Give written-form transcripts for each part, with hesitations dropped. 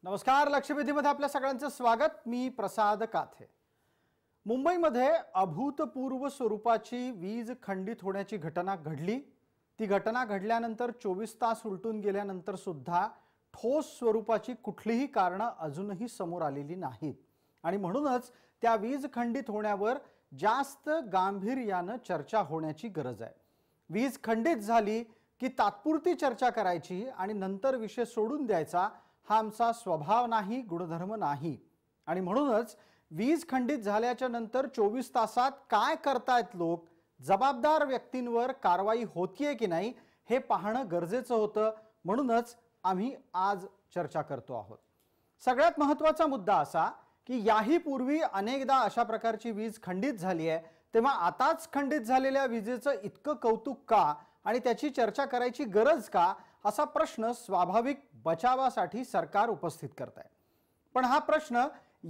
नमस्कार. लक्षवेधीमध्ये आपल्या सगळ्यांचं स्वागत. मी प्रसाद काथे. मुंबईमध्ये अभूतपूर्व स्वरूपाची वीज खंडित होण्याची घटना घडली. ती घटना घडल्यानंतर 24 तास उलटून गेल्यानंतर सुद्धा ठोस स्वरूपाची कुठलीही कारणं अजूनही समोर आलेली नाहीत आणि म्हणूनच त्या वीज खंडित होण्यावर जास्त गांभीर्यानं चर्चा होण्याची गरज आहे. वीज खंडित झाली की तात्पुरती चर्चा करायची आणि नंतर विषय सोडून द्यायचा हा आमचा स्वभाव नाही, गुणधर्म नाही. आणि म्हणूनच वीज खंडित झाल्याच्या नंतर 24 तासात काय करतायत लोक, जबाबदार व्यक्तींवर कारवाई होतीये की नाही हे पाहणं गरजेचं होतं. म्हणूनच आम्ही आज चर्चा करतो आहोत. सगळ्यात महत्त्वाचा मुद्दा असा की याही पूर्वी अनेकदा अशा प्रकारची वीज खंडित झाली आहे, तेव्हा आताच खंडित झालेल्या विजेचं इतकं कौतुक का आणि त्याची चर्चा करायची गरज का, असा प्रश्न स्वाभाविक बचावासाठी सरकार उपस्थित करत आहे. पण हा प्रश्न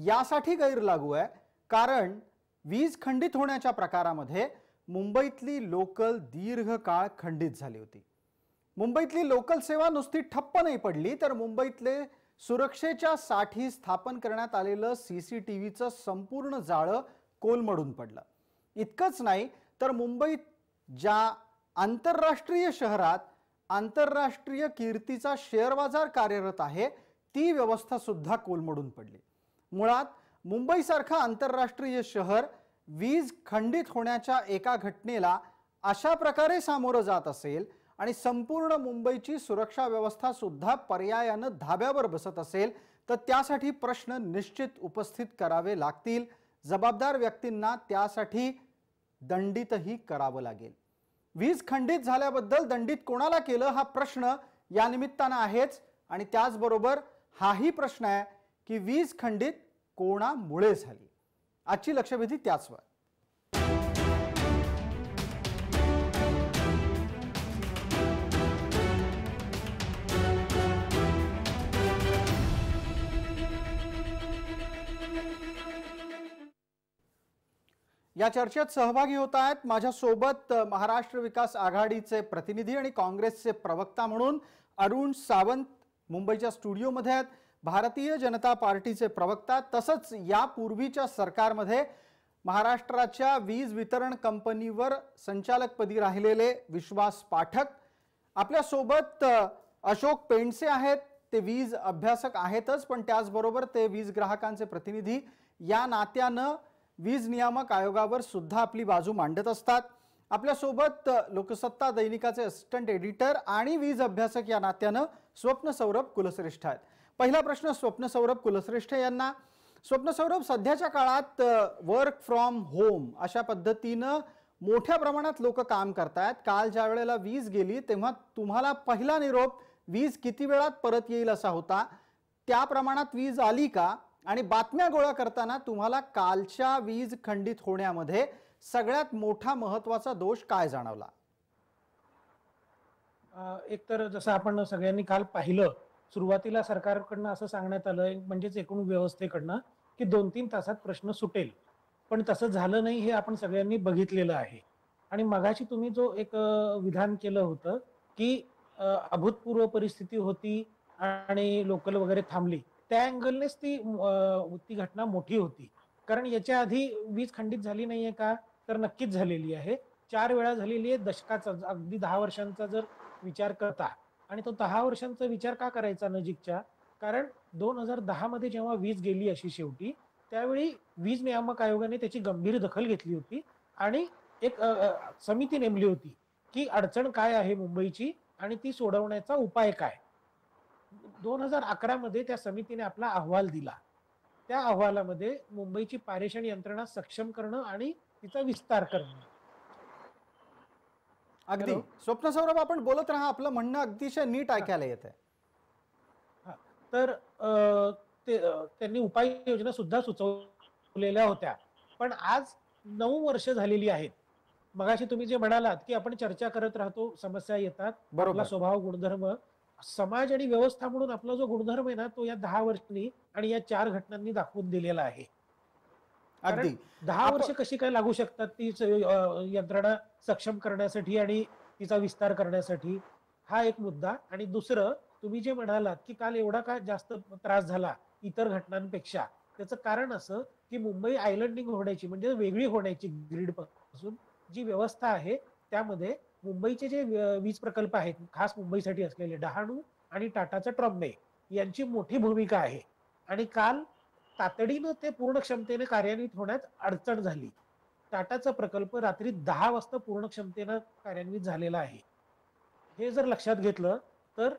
यासाठी गैरलागू आहे कारण वीज खंडित होण्याच्या प्रकारामध्ये मुंबईतली लोकल दीर्घकाळ खंडित झाली होती. मुंबईतली लोकल सेवा नुसती ठप्प नाही पडली, तर मुंबईतले सुरक्षेच्या साठी स्थापन करण्यात आलेलं CCTVचं संपूर्ण जाळं कोलमडून पडलं. इतकंच नाही तर मुंबईत ज्या आंतरराष्ट्रीय शहरात आंतरराष्ट्रीय कीर्तीचा शेअर बाजार कार्यरत आहे ती व्यवस्था सुद्धा कोलमडून पडली. मुळात मुंबईसारखं आंतरराष्ट्रीय शहर वीज खंडित होण्याच्या एका घटनेला अशा प्रकारे सामोरं जात असेल आणि संपूर्ण मुंबईची सुरक्षा व्यवस्था सुद्धा पर्यायानं धाब्यावर बसत असेल तर त्यासाठी प्रश्न निश्चित उपस्थित करावे लागतील. जबाबदार व्यक्तींना त्यासाठी दंडितही करावं लागेल. वीज खंडित झाल्याबद्दल दंडित कोणाला केलं हा प्रश्न या निमित्तानं आहेच आणि त्याचबरोबर हाही प्रश्न आहे की वीज खंडित कोणामुळे झाली. आजची लक्षवेधी त्याचवर. या चर्चेत सहभागी होत आहेत माझ्यासोबत महाराष्ट्र विकास आघाडीचे प्रतिनिधी आणि काँग्रेसचे प्रवक्ता म्हणून अरुण सावंत मुंबईच्या स्टुडिओमध्ये आहेत. भारतीय जनता पार्टीचे प्रवक्ता तसंच यापूर्वीच्या सरकारमध्ये महाराष्ट्राच्या वीज वितरण कंपनीवर संचालकपदी राहिलेले विश्वास पाठक. आपल्यासोबत अशोक पेंडसे आहेत. ते वीज अभ्यासक आहेतच पण त्याचबरोबर ते वीज ग्राहकांचे प्रतिनिधी या नात्यानं वीज नियामक आयोगावर सुद्धा आपली बाजू मांडत असतात. आपल्यासोबत लोकसत्ता दैनिकाचे असिस्टंट एडिटर आणि वीज अभ्यासक या नात्यानं स्वप्न सौरभ कुलश्रेष्ठ आहेत. पहिला प्रश्न स्वप्न सौरभ कुलश्रेष्ठ यांना. स्वप्न सौरभ, सध्याच्या काळात वर्क फ्रॉम होम अशा पद्धतीनं मोठ्या प्रमाणात लोक काम करतायत. काल ज्या वेळेला वीज गेली तेव्हा तुम्हाला पहिला निरोप वीज किती वेळात परत येईल असा होता. त्या प्रमाणात वीज आली का आणि बातम्या गोळा करताना तुम्हाला कालच्या वीज खंडित होण्यामध्ये सगळ्यात मोठा महत्त्वाचा दोष काय जाणवला? एकतर जसं आपण सगळ्यांनी काल पाहिलं, सुरुवातीला सरकारकडनं असं सांगण्यात आलं म्हणजेच एकूण व्यवस्थेकडनं की 2-3 तासात प्रश्न सुटेल, पण तसं झालं नाही हे आपण सगळ्यांनी बघितलेलं आहे. आणि मगाशी तुम्ही जो एक विधान केलं होतं की अभूतपूर्व परिस्थिती होती आणि लोकल वगैरे थांबली, त्या अँगलनेच ती घटना मोठी होती. कारण याच्या आधी वीज खंडित झाली नाहीये का, तर नक्कीच झालेली आहे. 4 वेळा झालेली आहे. दशकाचा अगदी 10 वर्षांचा जर विचार करता, आणि तो 10 वर्षांचा विचार का करायचा नजीकच्या, कारण 2010 मध्ये जेव्हा वीज गेली अशी शेवटी, त्यावेळी वीज नियामक आयोगाने त्याची गंभीर दखल घेतली होती आणि एक समिती नेमली होती की अडचण काय आहे मुंबईची आणि ती सोडवण्याचा उपाय काय. 2011 मध्ये त्या समितीने आपला अहवाल दिला. त्या अहवालामध्ये मुंबईची पारेषण यंत्रणा सक्षम करणं आणि तिचा विस्तार करणं. अगदी स्वप्न सौरभ, आपण बोलत राहा, आपलं म्हणणं अतिशय नीट ऐकायला येत आहे. तर त्यांनी उपाययोजना सुद्धा सुचवलेल्या होत्या, पण आज 9 वर्ष झालेली आहेत. मगाशी तुम्ही जे म्हणालात की आपण चर्चा करत राहतो, समस्या येतात, आपला स्वभाव गुणधर्म, समाज आणि व्यवस्था म्हणून आपला जो गुणधर्म आहे ना, तो या 10 वर्षांनी आणि या 4 घटनांनी दाखवून दिलेला आहे. अगदी 10 वर्ष कशी काय लागू शकतात ती यंत्रणा सक्षम करण्यासाठी आणि तिचा विस्तार करण्यासाठी, हा एक मुद्दा. आणि दुसरं तुम्ही जे म्हणालात की काल एवढा का जास्त त्रास झाला इतर घटनांपेक्षा, त्याचं कारण असं की मुंबई आयलंडिंग होण्याची म्हणजे वेगळी होण्याची ग्रीड पासून जी व्यवस्था आहे त्यामध्ये मुंबईचे जे वीज प्रकल्प आहेत खास मुंबईसाठी असलेले डहाणू आणि टाटाचा ट्रॉम्बे यांची मोठी भूमिका आहे. आणि काल तातडीनं ते पूर्ण क्षमतेने कार्यान्वित होण्यात अडचण झाली. टाटाचा प्रकल्प रात्री 10 वाजता पूर्ण क्षमतेनं कार्यान्वित झालेला आहे. हे जर लक्षात घेतलं तर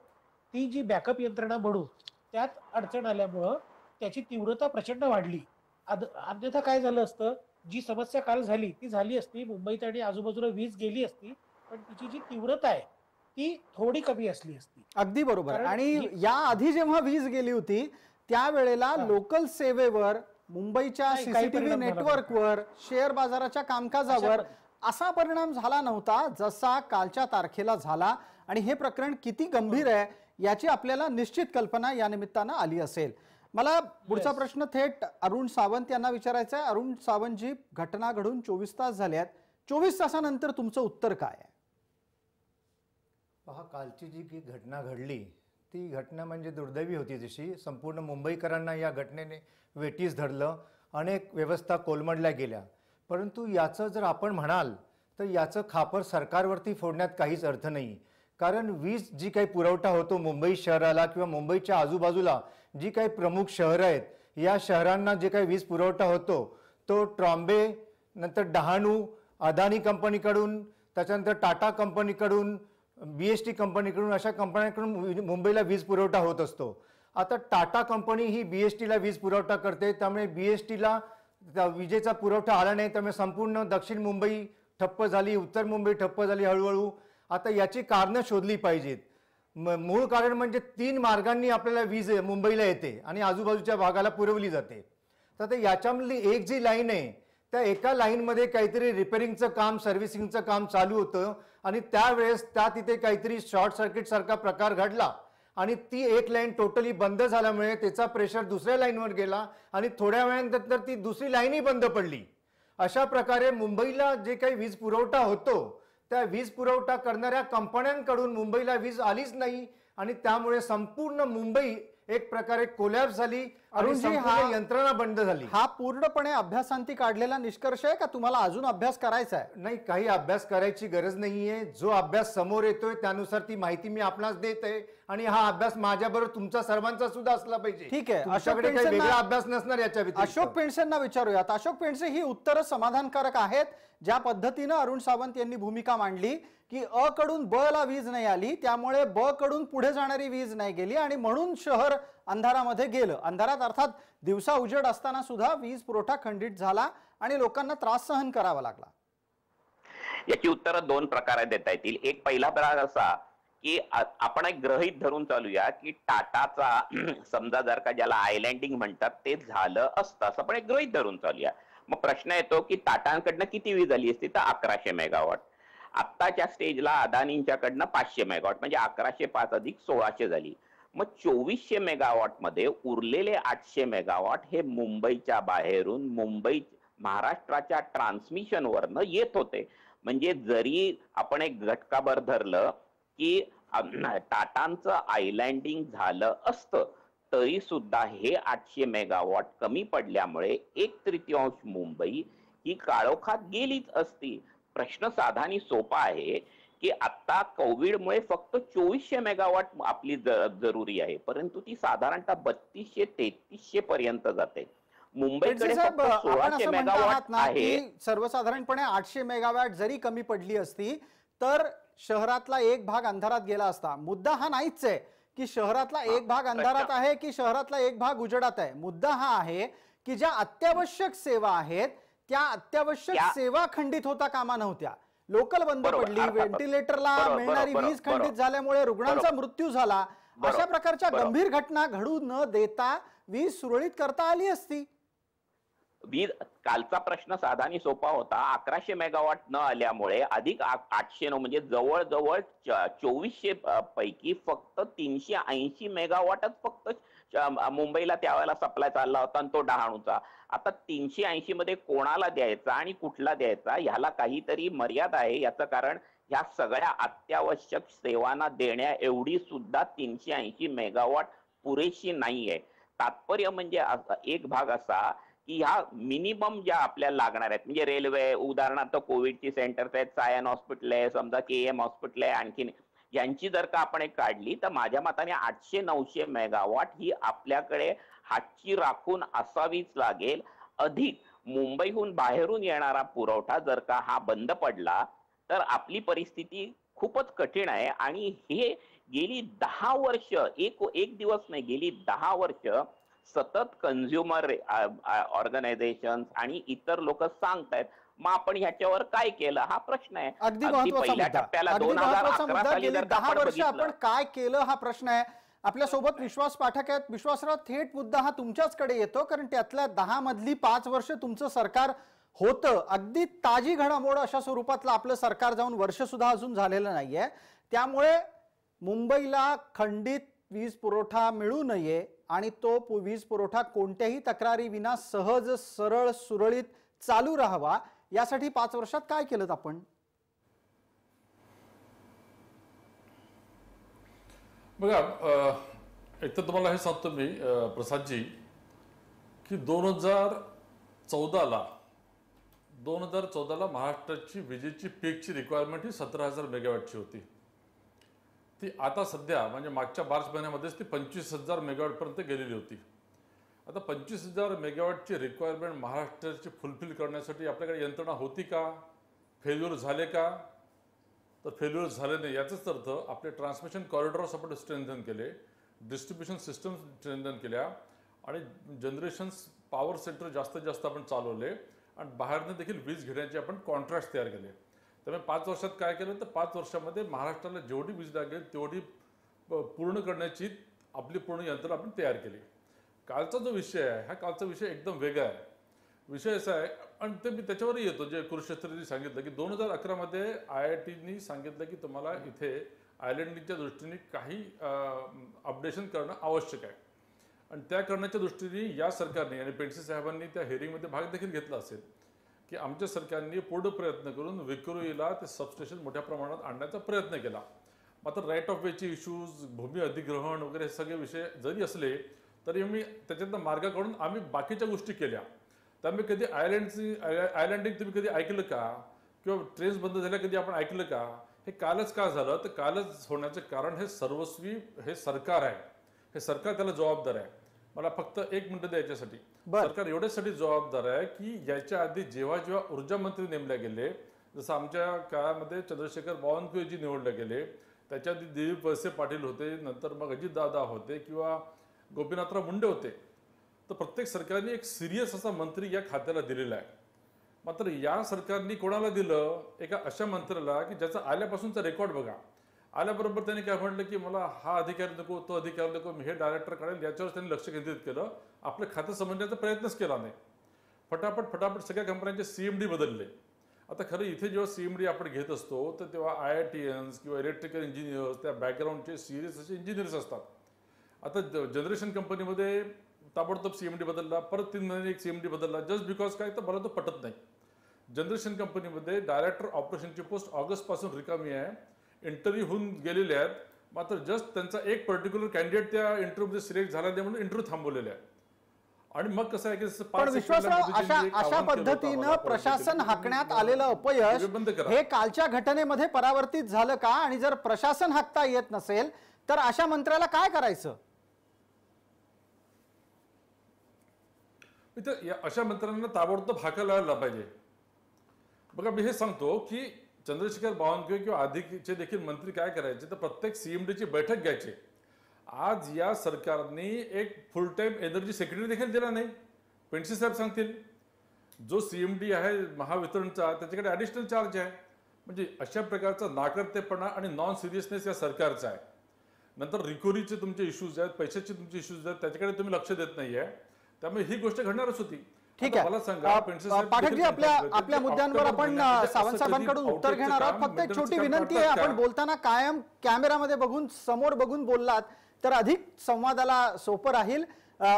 ती जी बॅकअप यंत्रणा म्हणू त्यात अडचण आल्यामुळं त्याची तीव्रता प्रचंड वाढली. अन्यथा काय झालं असतं, जी समस्या काल झाली ती झाली असती, मुंबईत आणि आजूबाजूला वीज गेली असती, पण तिची जी तीव्रता आहे ती थोडी कमी असली असती. अगदी बरोबर. कारण आणि या आधी जेव्हा वीज गेली होती त्यावेळेला लोकल सेवेवर, मुंबईच्या काही सीसीटीव्ही परिणाम झाला नेटवर्कवर, शेअर बाजाराच्या कामकाजावर असा परिणाम झाला नव्हता जसा कालच्या तारखेला झाला. आणि हे प्रकरण किती गंभीर आहे याची आपल्याला निश्चित कल्पना या निमित्तानं आली असेल. मला पुढचा प्रश्न थेट अरुण सावंत यांना विचारायचा आहे. अरुण सावंतजी, घटना घडून 24 तास झाले आहेत. 24 तासानंतर तुमचं उत्तर काय आहे? पहा, कालची जी घटना घडली ती घटना म्हणजे दुर्दैवी होती. जशी संपूर्ण मुंबईकरांना या घटनेने वेठीस धरलं, अनेक व्यवस्था कोलमडल्या गेल्या. परंतु याचं जर आपण म्हणाल तर याचं खापर सरकारवरती फोडण्यात काहीच अर्थ नाही. कारण वीज जी काही पुरवठा होतो मुंबई शहराला किंवा मुंबईच्या आजूबाजूला जी काही प्रमुख शहरं आहेत या शहरांना जे काही वीज पुरवठा होतो तो ट्रॉम्बे, नंतर डहाणू, अदानी कंपनीकडून, त्याच्यानंतर टाटा कंपनीकडून, BST कंपनीकडून, अशा कंपन्यांकडून मुंबईला वीज पुरवठा होत असतो. आता टाटा कंपनी ही BSTला वीज पुरवठा करते, त्यामुळे BSTला विजेचा पुरवठा आला नाही, त्यामुळे संपूर्ण दक्षिण मुंबई ठप्प झाली, उत्तर मुंबई ठप्प झाली हळूहळू. आता याची कारणं शोधली पाहिजेत. मूळ कारण म्हणजे 3 मार्गांनी आपल्याला वीज मुंबईला येते आणि आजूबाजूच्या भागाला पुरवली जाते. तर आता याच्यामधली एक जी लाईन आहे त्या एका लाईनमध्ये काहीतरी रिपेअरिंगचं काम, सर्व्हिसिंगचं काम चालू होतं आणि त्यावेळेस तिथे काहीतरी शॉर्ट सर्किट सारखा प्रकार घडला आणि ती एक लाईन टोटली बंद झाल्यामुळे त्याचा प्रेशर दुसऱ्या लाईनवर गेला आणि थोड्या वेळानंतर ती दुसरी लाईनही बंद पडली. अशा प्रकारे मुंबईला जे काही वीज पुरवठा होतो त्या वीज पुरवठा करणाऱ्या कंपन्यांकडून मुंबईला वीज आलीच नाही आणि त्यामुळे संपूर्ण मुंबई एक प्रकारे कोलॅप्स झाली. अरुणजी, हा यंत्रणा बंद झाली. हा पूर्णपणे अभ्यासांती काढलेला निष्कर्ष आहे का तुम्हाला अजून अभ्यास करायचा आहे? नाही, काही अभ्यास करायची गरज नाहीये. जो अभ्यास समोर येतोय त्यानुसार ती माहिती मी आपणास देत आहे आणि हा अभ्यास माझ्याबरोबर तुमचा सर्वांचा सुद्धा असला पाहिजे. ठीक आहे. अशाकडे काही वेगळा अभ्यास नसणार याच्या व्यतिरिक्त. अशोक पेंडसेंना विचारूयात. अशोक पेंडसे, ही उत्तरं समाधानकारक आहेत ज्या पद्धतीनं अरुण सावंत यांनी भूमिका मांडली की अ कडून ब ला वीज नाही आली, त्यामुळे ब कडून पुढे जाणारी वीज नाही गेली आणि म्हणून शहर अंधारामध्ये गेलं. अंधारात अर्थात दिवसा उजेड असताना सुद्धा वीज पुरवठा खंडित झाला आणि लोकांना त्रास सहन करावा लागला. याची उत्तरं 2 प्रकारे देता येतील. एक पहिला प्रकार असा की आपण एक गृहीत धरून चालूया की टाटाचा समजा जर का ज्याला आयलँडिंग म्हणतात ते झालं असतं असं आपण एक गृहीत धरून चालूया. मग प्रश्न येतो की टाटांकडनं किती वीज आली असती? तर 1100 मेगावॉट. आत्ताच्या स्टेजला अदानींच्याकडनं 500 मेगावॉट, म्हणजे 1105 अधिक 1600 झाली. मग 2400 मेगावॉट मध्ये उरलेले 800 मेगावॉट हे मुंबईच्या बाहेरून मुंबई महाराष्ट्राच्या ट्रान्समिशनवरनं येत होते. म्हणजे जरी आपण एक घटकाभर धरलं की टाटांचं आयलँडिंग झालं असतं तरी सुद्धा हे 800 मेगावॉट कमी पडल्यामुळे 1/3 मुंबई ही काळोखात गेलीच असती. प्रश्न साधा आणि सोपा आहे की आता कोविडमुळे फक्त 2400 मेगावॉट आपली जरुरी आहे, परंतु ती साधारणतः 3200-3300 पर्यंत जाते. मुंबईकडे फक्त 1600 मेगावॉट आहे. सर्वसाधारणपणे 800 मेगावॉट जरी कमी पडली असती तर शहरातला एक भाग अंधारात गेला असता. मुद्दा हा नाहीच आहे की शहरातला एक भाग अंधारात आहे की शहरातला एक भाग उजेडात आहे. मुद्दा हा आहे की ज्या अत्यावश्यक सेवा आहेत त्या अत्यावश्यक सेवा खंडित होता कामा नव्हत्या. लोकल बंद पडली, व्हेंटिलेटरला मिळणारी वीज खंडित झाल्यामुळे रुग्णांचा मृत्यू झाला. अशा प्रकारच्या गंभीर घटना घडू न देता वीज सुरळीत करता आली असती. वीज कालचा प्रश्न साधा आणि सोपा होता. 1100 मेगावॉट न आल्यामुळे अधिक 800 म्हणजे जवळजवळ 2400 पैकी फक्त 380 मेगावॉटच फक्त मुंबईला त्यावेळेला सप्लाय चालला होता आणि तो डहाणूचा. आता 380 मध्ये कोणाला द्यायचा आणि कुठला द्यायचा ह्याला काहीतरी मर्यादा आहे. याचं कारण ह्या सगळ्या अत्यावश्यक सेवांना देण्या एवढी सुद्धा 380 मेगावॉट पुरेशी नाहीये. तात्पर्य म्हणजे एक भाग असा की ह्या मिनिमम ज्या आपल्याला लागणार आहेत, म्हणजे रेल्वे उदाहरणार्थ कोविडची सेंटर्स आहेत, सायन हॉस्पिटल आहे, समजा KM हॉस्पिटल आहे, आणखीन यांची जर का आपण एक काढली तर माझ्या मताने 800-900 मेगावॉट ही आपल्याकडे हातची राखून असावीच लागेल. अधिक मुंबईहून बाहेरून येणारा पुरवठा जर का हा बंद पडला तर आपली परिस्थिती खूपच कठीण आहे. आणि हे गेली 10 वर्ष, एक दिवस नाही, गेली 10 वर्ष सतत कंझ्युमर ऑर्गनायझेशन आणि इतर लोक सांगतायत. मग आपण ह्याच्यावर काय केलं हा प्रश्न आहे. अगदी महत्त्वाचा पहिल्या मुद्दा, टप्प्याला अगदी 2011 महत्त्वाचा मुद्दा. साली गेली जर का 10 आपण वर्ष आपण बघितलं काय केलं हा प्रश्न आहे. आपल्यासोबत विश्वास पाठक आहेत. विश्वासराव, थेट मुद्दा हा तुमच्याचकडे येतो, कारण त्यातल्या 10 मधली 5 वर्ष तुमचं सरकार होतं. अगदी ताजी घडामोड अशा स्वरूपातलं आपलं सरकार जाऊन वर्ष सुद्धा अजून झालेलं नाहीये. त्यामुळे मुंबईला खंडित वीज पुरवठा मिळू नये आणि तो वीज पुरवठा कोणत्याही तक्रारी विना सहज, सरळ, सुरळीत चालू राहावा, यासाठी 5 वर्षात काय केलं आपण? बघा, एक तर तुम्हाला हे सांगतो मी प्रसादजी की 2014ला महाराष्ट्राची विजेची पीकची रिक्वायरमेंट ही 17,000 मेगावॅटची होती. ती आता सध्या म्हणजे मागच्या मार्च महिन्यामध्येच ती 25,000 मेगावॅटपर्यंत गेलेली होती. आता 25,000 मेगावॅटची रिक्वायरमेंट महाराष्ट्राची फुलफिल करण्यासाठी आपल्याकडे यंत्रणा होती का? फेल्युअर झाले का? तर फेल्युअर झाले नाही. याचाच अर्थ आपले ट्रान्समिशन कॉरिडॉर्स आपण स्ट्रेंथन केले, डिस्ट्रीब्युशन सिस्टम स्ट्रेंथन केल्या आणि जनरेशन पॉवर सेंटर जास्तीत जास्त आपण चालवले आणि बाहेरनं देखील वीज घेण्याचे आपण कॉन्ट्रॅक्ट तयार केले. त्यामुळे 5 वर्षात काय केलं तर 5 वर्षामध्ये महाराष्ट्राला जेवढी वीज लागेल तेवढी पूर्ण करण्याची आपली पूर्ण यंत्रणा आपण तयार केली. कालचा जो विषय आहे हा कालचा विषय एकदम वेगळा आहे. विषय असा आहे आणि ते मी त्याच्यावरही येतो जे कुरुक्षेत्रनी सांगितलं की 2011मध्ये IITनी सांगितलं की तुम्हाला इथे आयलँडिंगच्या दृष्टीने काही अपडेशन करणं आवश्यक आहे आणि त्या करण्याच्या दृष्टीने या सरकारने आणि पेंडसे साहेबांनी त्या हिअरिंगमध्ये भाग देखील घेतला असेल की आमच्या सरकारने पूर्ण प्रयत्न करून विक्रोळीला ते सबस्टेशन मोठ्या प्रमाणात आणण्याचा प्रयत्न केला. मात्र राईट ऑफ वेचे इश्यूज, भूमी अधिग्रहण वगैरे हे सगळे विषय जरी असले तरी आम्ही त्याच्यातनं मार्ग काढून आम्ही बाकीच्या गोष्टी केल्या. त्यामुळे कधी आयलँडिंग तुम्ही कधी ऐकलं का? किंवा ट्रेन्स बंद झाल्या कधी आपण ऐकलं का? हे कालच का झालं? तर कालच होण्याचं कारण हे सर्वस्वी हे सरकार आहे. हे सरकार त्याला जबाबदार आहे. मला फक्त 1 मिनिट द्यायच्यासाठी. सरकार एवढ्यासाठी जबाबदार आहे की याच्या आधी जेव्हा जेव्हा ऊर्जा मंत्री नेमले गेले, जसं आमच्या काळामध्ये चंद्रशेखर बावनकुळेजी निवडले गेले, त्याच्या आधी दिलीप वळसे पाटील होते, नंतर मग अजितदादा होते किंवा गोपीनाथराव मुंडे होते. तर प्रत्येक सरकारने एक सिरियस असा मंत्री या खात्याला दिलेला आहे. मात्र या सरकारने कोणाला दिलं? एका अशा मंत्र्याला की ज्याचा आल्यापासूनचा रेकॉर्ड बघा. आल्याबरोबर त्यांनी काय म्हटलं की मला हा अधिकारी नको, तो अधिकारी नको, मी हे डायरेक्टर काढेल, याच्यावर त्यांनी लक्ष केंद्रित केलं. आपलं खातं समजण्याचा प्रयत्नच केला नाही. फटाफट सगळ्या कंपन्यांचे CMD बदलले. आता खरं इथे जेव्हा CMD आपण घेत असतो तर तेव्हा IITians किंवा इलेक्ट्रिकल इंजिनियर्स त्या बॅकग्राऊंडचे सिरियस असे इंजिनियर्स असतात. आता जनरेशन कंपनीमध्ये ताबडतोब CMD बदलला, परत 3 महिने एक CMD बदलला, जस्ट बिकॉज काय तर मला तो पटत नाही. जनरेशन कंपनीमध्ये डायरेक्टर ऑपरेशनची पोस्ट ऑगस्टपासून रिकामी आहे. इंटरव्ह्यू होऊन गेलेले आहेत. मात्र जस्ट त्यांचा एक पर्टिक्युलर कॅन्डिडेट त्या इंटरव्ह्यूमध्ये सिलेक्ट झाला नाही म्हणून इंटरव्ह्यू थांबवलेले आहे. आणि मग कसं आहे की पण विश्वासराव, अशा पद्धतीनं प्रशासन हाकण्यात आलेलं अपयश हे कालच्या घटनेमध्ये परावर्तित झालं का? आणि जर प्रशासन हाकता येत नसेल तर अशा मंत्र्याला काय करायचं? अशा मंत्र्यांना ताबडतोब हाकलायला पाहिजे. बघा, मी हे सांगतो की चंद्रशेखर बावनकुळे किंवा आधीचे देखील मंत्री काय करायचे तर प्रत्येक CMDची बैठक घ्यायचे. आज या सरकारने एक फुल टाइम एनर्जी सेक्रेटरी देखील दिला नाही. पेंडसे साहेब सांगतील जो CMD आहे महावितरणचा त्याच्याकडे ॲडिशनल चार्ज आहे. म्हणजे अशा प्रकारचा नाकर्तेपणा आणि नॉन सिरियसनेस या सरकारचा आहे. नंतर रिकव्हरीचे तुमचे इश्यूज आहेत, पैशाचे तुमचे इश्यूज आहेत, त्याच्याकडे तुम्ही लक्ष देत नाहीये. त्यामुळे ही गोष्ट घडणारच होती. ठीक आहे पाठकजी, आपल्या मुद्द्यांवर आपण सावंत साहेबांकडून उत्तर घेणार आहोत. फक्त एक छोटी विनंती आहे, आपण बोलताना कायम कॅमेरामध्ये बघून समोर बघून बोललात तर अधिक संवादाला सोपं राहील.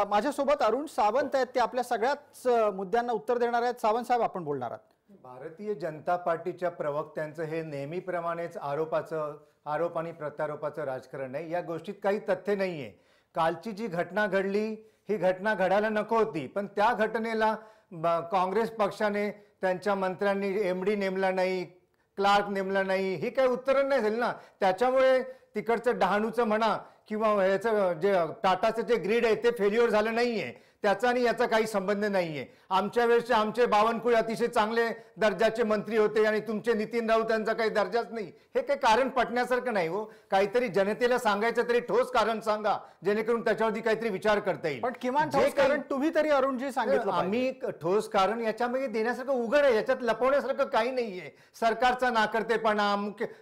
माझ्यासोबत अरुण सावंत आहेत, ते आपल्या सगळ्याच मुद्द्यांना उत्तर देणार आहेत. सावंत साहेब, आपण बोलणार आहात. भारतीय जनता पार्टीच्या प्रवक्त्यांचं हे नेहमीप्रमाणेच आरोप आणि प्रत्यारोपाचं राजकारण आहे. या गोष्टीत काही तथ्य नाहीये. कालची जी घटना घडली ही घटना घडायला नको होती, पण त्या घटनेला काँग्रेस पक्षाने त्यांच्या मंत्र्यांनी MD नेमला नाही, क्लार्क नेमला नाही, ही काही उत्तरं नाही झाली ना. त्याच्यामुळे तिकडचं डहाणूचं म्हणा किंवा याचं जे टाटाचं जे ग्रीड आहे ते फेल्युअर झालं नाहीये. त्याचा आणि याचा काही संबंध नाहीये. आमच्या वेळेसचे आमचे बावनकुळे अतिशय चांगले दर्जाचे मंत्री होते आणि तुमचे नितीन राऊत यांचा काही दर्जाच नाही. हे काही कारण पटण्यासारखं नाही हो. काहीतरी जनतेला सांगायचं तरी ठोस कारण सांगा, जेणेकरून त्याच्यावरती काहीतरी विचार करता येईल. पण किमान ठोस कारण तुम्ही तरी अरुणजी सांगितलं. आम्ही ठोस कारण याच्यामध्ये देण्यासारखं उघड आहे, याच्यात लपवण्यासारखं काही नाहीये. सरकारचा नाकर्तेपणा,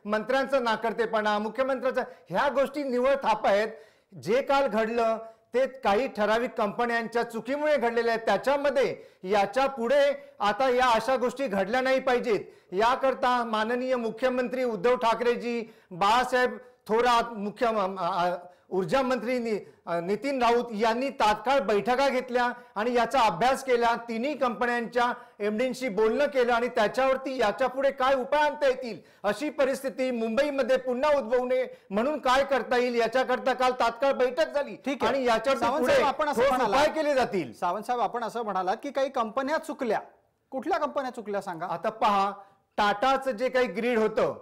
मंत्र्यांचा नाकर्तेपणा, मुख्यमंत्र्यांचा, ह्या गोष्टी निव्वळ थापा आहेत. जे काल घडलं ते काही ठराविक कंपन्यांच्या चुकीमुळे घडलेले आहेत. त्याच्यामध्ये याच्या पुढे आता या अशा गोष्टी घडल्या नाही पाहिजेत. याकरता माननीय मुख्यमंत्री उद्धव ठाकरेजी, बाळासाहेब थोरात, ऊर्जा मंत्री नितीन राऊत यांनी तात्काळ बैठका घेतल्या आणि याचा अभ्यास केला. तिन्ही कंपन्यांच्या MDंशी बोलणं केलं आणि त्याच्यावरती याच्या पुढे काय उपाय आणता येतील, अशी परिस्थिती मुंबईमध्ये पुन्हा उद्भवू नये म्हणून काय करता येईल याच्याकरता काल तात्काळ बैठक झाली. ठीक आहे. आणि याच्यावर आपण असं उपाय केले जातील. सावंत साहेब, आपण असं म्हणालात की काही कंपन्या चुकल्या. कुठल्या कंपन्या चुकल्या सांगा. आता पहा, टाटाचं जे काही ग्रीड होतं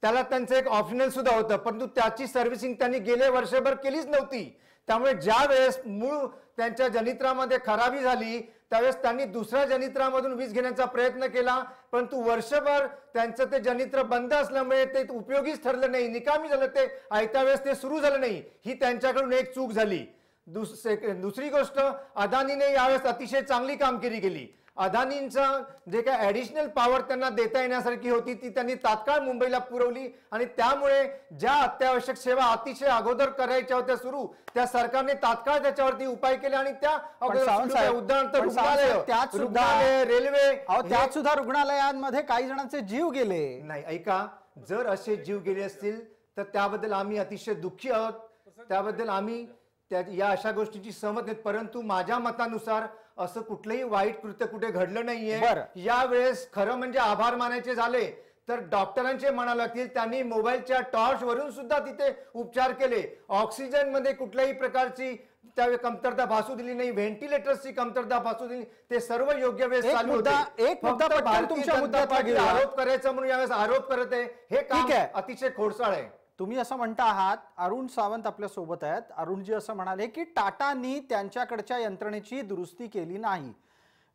त्याला त्यांचं एक ऑप्शनल सुद्धा होतं, परंतु त्याची सर्व्हिसिंग त्यांनी गेले वर्षभर केलीच नव्हती. त्यामुळे ज्या वेळेस मूळ त्यांच्या जनित्रामध्ये खराबी झाली त्यावेळेस त्यांनी दुसऱ्या जनित्रामधून वीज घेण्याचा प्रयत्न केला, परंतु वर्षभर त्यांचं ते जनित्र बंद असल्यामुळे ते उपयोगीच ठरलं नाही, निकामी झालं. ते आयत्या वेळेस ते सुरू झालं नाही. ही त्यांच्याकडून एक चूक झाली. दुसरी गोष्ट, अदानीने यावेळेस अतिशय चांगली कामगिरी केली. अदानींचं जे काय ऍडिशनल पॉवर त्यांना देता येण्यासारखी होती ती त्यांनी तात्काळ मुंबईला पुरवली आणि त्यामुळे ज्या अत्यावश्यक सेवा अतिशय अगोदर करायच्या होत्या सुरू, त्या सरकारने तात्काळ त्याच्यावरती उपाय केले आणि त्या उदाहरणार्थ रुग्णालय, रेल्वे, त्यात सुद्धा रुग्णालयांमध्ये काही जणांचे जीव गेले. नाही, ऐका, जर असे जीव गेले असतील तर त्याबद्दल आम्ही अतिशय दुःखी आहोत. त्याबद्दल आम्ही या अशा गोष्टीची सहमत नाहीत. परंतु माझ्या मतानुसार असं कुठलंही वाईट कृत्य कुठे घडलं नाहीये. यावेळेस खरं म्हणजे आभार मानायचे झाले तर डॉक्टरांचे म्हणावे लागतील. त्यांनी मोबाईलच्या टॉर्च वरून सुद्धा तिथे उपचार केले. ऑक्सिजन मध्ये कुठल्याही प्रकारची त्यावेळी कमतरता भासू दिली नाही, व्हेंटिलेटर्सची कमतरता भासू दिली. ते सर्व योग्य वेळेस चालू होते. आरोप करायचा म्हणून यावेळेस आरोप करत आहे, हे काम अतिशय खोडसाळ आहे. तुम्ही असं म्हणता आहात. अरुण सावंत आपल्या सोबत आहेत. अरुणजी असं म्हणाले की टाटानी त्यांच्याकडच्या यंत्रणेची दुरुस्ती केली नाही.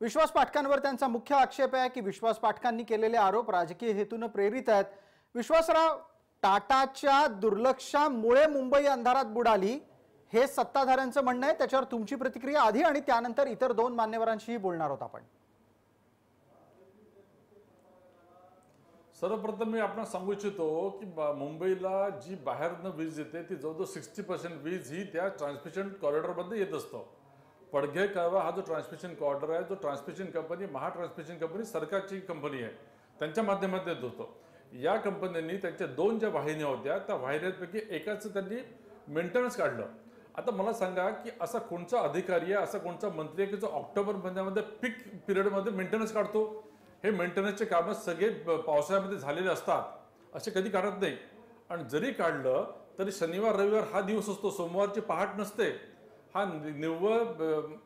विश्वास पाठकांवर त्यांचा मुख्य आक्षेप आहे की विश्वास पाठकांनी केलेले आरोप राजकीय हेतून प्रेरित आहेत. विश्वासराव, टाटाच्या दुर्लक्षामुळे मुंबई अंधारात बुडाली हे सत्ताधाऱ्यांचं म्हणणं आहे. त्याच्यावर तुमची प्रतिक्रिया आधी आणि त्यानंतर इतर दोन मान्यवरांशीही बोलणार आहोत आपण. सर्वप्रथम मी आपण सांगू इच्छितो की मुंबईला जी बाहेरनं वीज येते ती जवळजवळ 60% वीज ही त्या ट्रान्समिशन कॉरिडॉरमध्ये येत असतो. पडघे कळवा हा जो ट्रान्समिशन कॉरिडॉर आहे, जो ट्रान्समिशन कंपनी महा ट्रान्समिशन कंपनी सरकारची कंपनी आहे, त्यांच्या माध्यमातून येत होतो. या कंपन्यांनी त्यांच्या 2 ज्या वाहिन्या होत्या त्या वाहिन्यांपैकी एकाचं त्यांनी मेंटेनन्स काढलं. आता मला सांगा की असा कोणचा अधिकारी आहे, असा कोणचा मंत्री आहे की जो ऑक्टोबर महिन्यामध्ये पीक पिरियडमध्ये मेंटेनन्स काढतो. हे मेंटेनन्सचे कामं सगळे पावसाळ्यामध्ये झालेले असतात, असे कधी काढत नाही. आणि जरी काढलं तरी शनिवार रविवार हा दिवस असतो, सोमवारची पहाट नसते. हा निव्वळ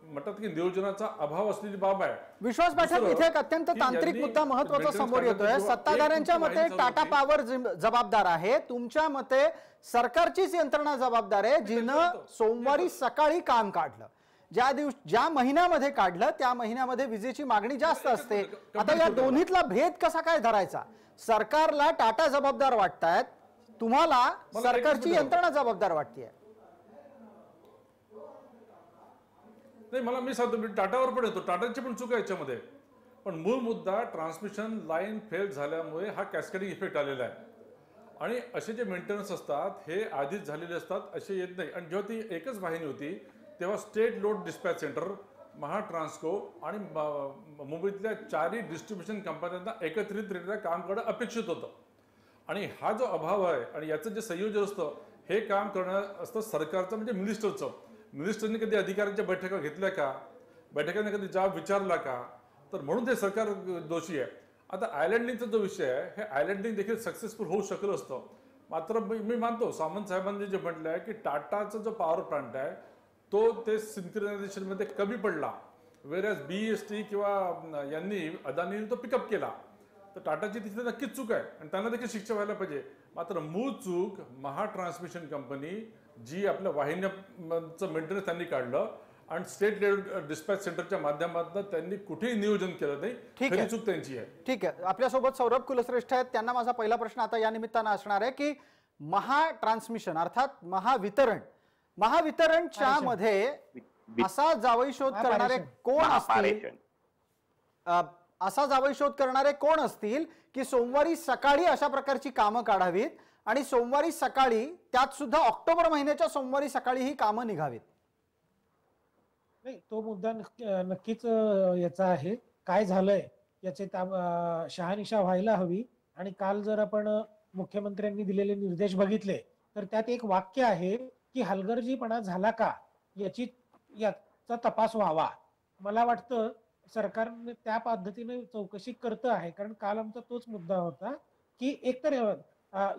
म्हणतात की नियोजनाचा अभाव असलेली बाब आहे. विश्वास पाठक, इथे एक अत्यंत तांत्रिक मुद्दा महत्त्वाचा समोर येतोय. सत्ताधाऱ्यांच्या मते टाटा पॉवर जबाबदार आहे, तुमच्या मते सरकारचीच यंत्रणा जबाबदार आहे जिनं सोमवारी सकाळी काम काढलं. ज्या महिन्यामध्ये काढलं त्या महिन्यामध्ये विजेची मागणी जास्त असते. आता या दोन्हीतला भेद कसा काय धरायचा? सरकारला टाटा जबाबदार वाटतायत, तुम्हाला सरकारची यंत्रणा जबाबदार वाटतेय. नाही, मी सांगतो, मी टाटावर पण येतो, टाटाची पण चूक आहे याच्यामध्ये. पण मूळ मुद्दा ट्रान्समिशन लाईन फेल झाल्यामुळे हा कॅस्केडिंग इफेक्ट आलेला आहे. आणि असे जे मेंटेनन्स असतात हे आधीच झालेले असतात, असे येत नाही. आणि जेव्हा ती एकच वाहिनी होती तेव्हा state load dispatch centre, Mahatransco आणि मुंबईतल्या 4ही डिस्ट्रीब्युशन कंपन्यांना एकत्रितरित्या काम करणं अपेक्षित होतं. आणि हा जो अभाव आहे आणि याचं जे संयोजन असतं हे काम करणं असतं सरकारचं, म्हणजे मिनिस्टरचं. मिनिस्टरने कधी अधिकाऱ्यांच्या बैठका घेतल्या का? बैठकांना कधी जाब विचारला का? तर म्हणून ते सरकार दोषी आहे. आता आयलँडिंगचा जो विषय आहे, हे आयलँडिंग देखील सक्सेसफुल होऊ शकलं असतं. मात्र मी मानतो सामंत साहेबांनी जे म्हटलं आहे की टाटाचा जो पॉवर प्लांट आहे तो ते सिंक्रोनायझेशनमध्ये कमी पडला, वेरॅज BEST किंवा यांनी अदानीने तो पिकअप केला. तर टाटाची तिथे नक्कीच चूक आहे आणि त्यांना देखील शिक्षा व्हायला पाहिजे. मात्र मूळ चूक महा ट्रान्समिशन कंपनी जी आपल्या वाहिन्यांचं मेंटेनन्स त्यांनी काढलं आणि स्टेट डिस्पॅच सेंटरच्या माध्यमातून त्यांनी कुठेही नियोजन केलं नाही. खरी चूक त्यांची आहे. ठीक आहे. आपल्यासोबत सौरभ कुलश्रेष्ठ आहेत. त्यांना माझा पहिला प्रश्न आता या निमित्तानं असणार आहे की महा ट्रान्समिशन अर्थात महावितरणच्या मध्ये असा जावई शोध करणारे कोण असतील, असा जावई शोध करणारे कोण असतील की सोमवारी सकाळी अशा प्रकारची कामं काढावीत आणि सोमवारी सकाळी, त्यात सुद्धा ऑक्टोबर महिन्याच्या सोमवारी सकाळी ही कामं निघावीत? नाही, तो मुद्दा नक्कीच याचा आहे. काय झालंय याचे शहानिशा व्हायला हवी. आणि काल जर आपण मुख्यमंत्र्यांनी दिलेले निर्देश बघितले तर त्यात एक वाक्य आहे की हलगर्जीपणा झाला का याचा तपास व्हावा. मला वाटतं सरकारने त्या पद्धतीने चौकशी करतं आहे. कारण काल आमचा तोच मुद्दा होता की एकतर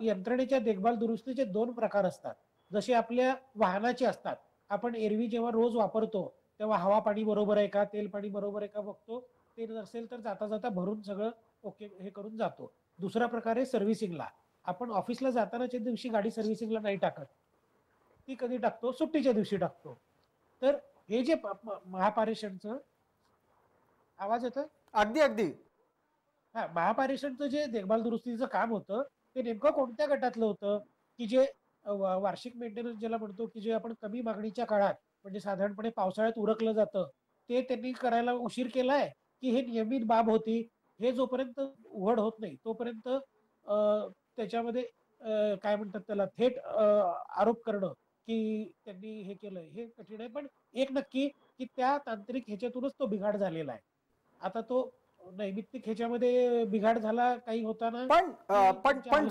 यंत्रणेच्या देखभाल दुरुस्तीचे 2 प्रकार असतात. जसे आपल्या वाहनाचे असतात, आपण एरवी जेव्हा रोज वापरतो तेव्हा हवा पाणी बरोबर आहे का, तेल पाणी बरोबर आहे का बघतो. ते नसेल तर जाता जाता भरून सगळं ओके हे करून जातो. दुसरा प्रकार आहे सर्व्हिसिंगला. आपण ऑफिसला जातानाच्या दिवशी गाडी सर्व्हिसिंगला नाही टाकत, ती कधी टाकतो, सुट्टीच्या दिवशी टाकतो. तर हे जे महापारेषणचं आवाज येतोय, अगदी महापारेषणचं जे देखभाल दुरुस्तीचं काम होतं ते नेमकं कोणत्या गटातलं होतं की जे वार्षिक मेंटेनन्स ज्याला म्हणतो की जे आपण कमी मागणीच्या काळात म्हणजे साधारणपणे पावसाळ्यात उरकलं जातं ते त्यांनी करायला उशीर केलाय की हे नियमित बाब होती? हे जोपर्यंत उघड होत नाही तोपर्यंत त्याच्यामध्ये काय म्हणतात त्याला थेट आरोप करणं की त्यांनी हे केलंय हे कठीण आहे. पण एक नक्की की त्या तांत्रिक ह्याच्यातूनच तो बिघाड झालेला आहे. आता तो नैमित्तिक ह्याच्यामध्ये बिघाड झाला काही होताना पण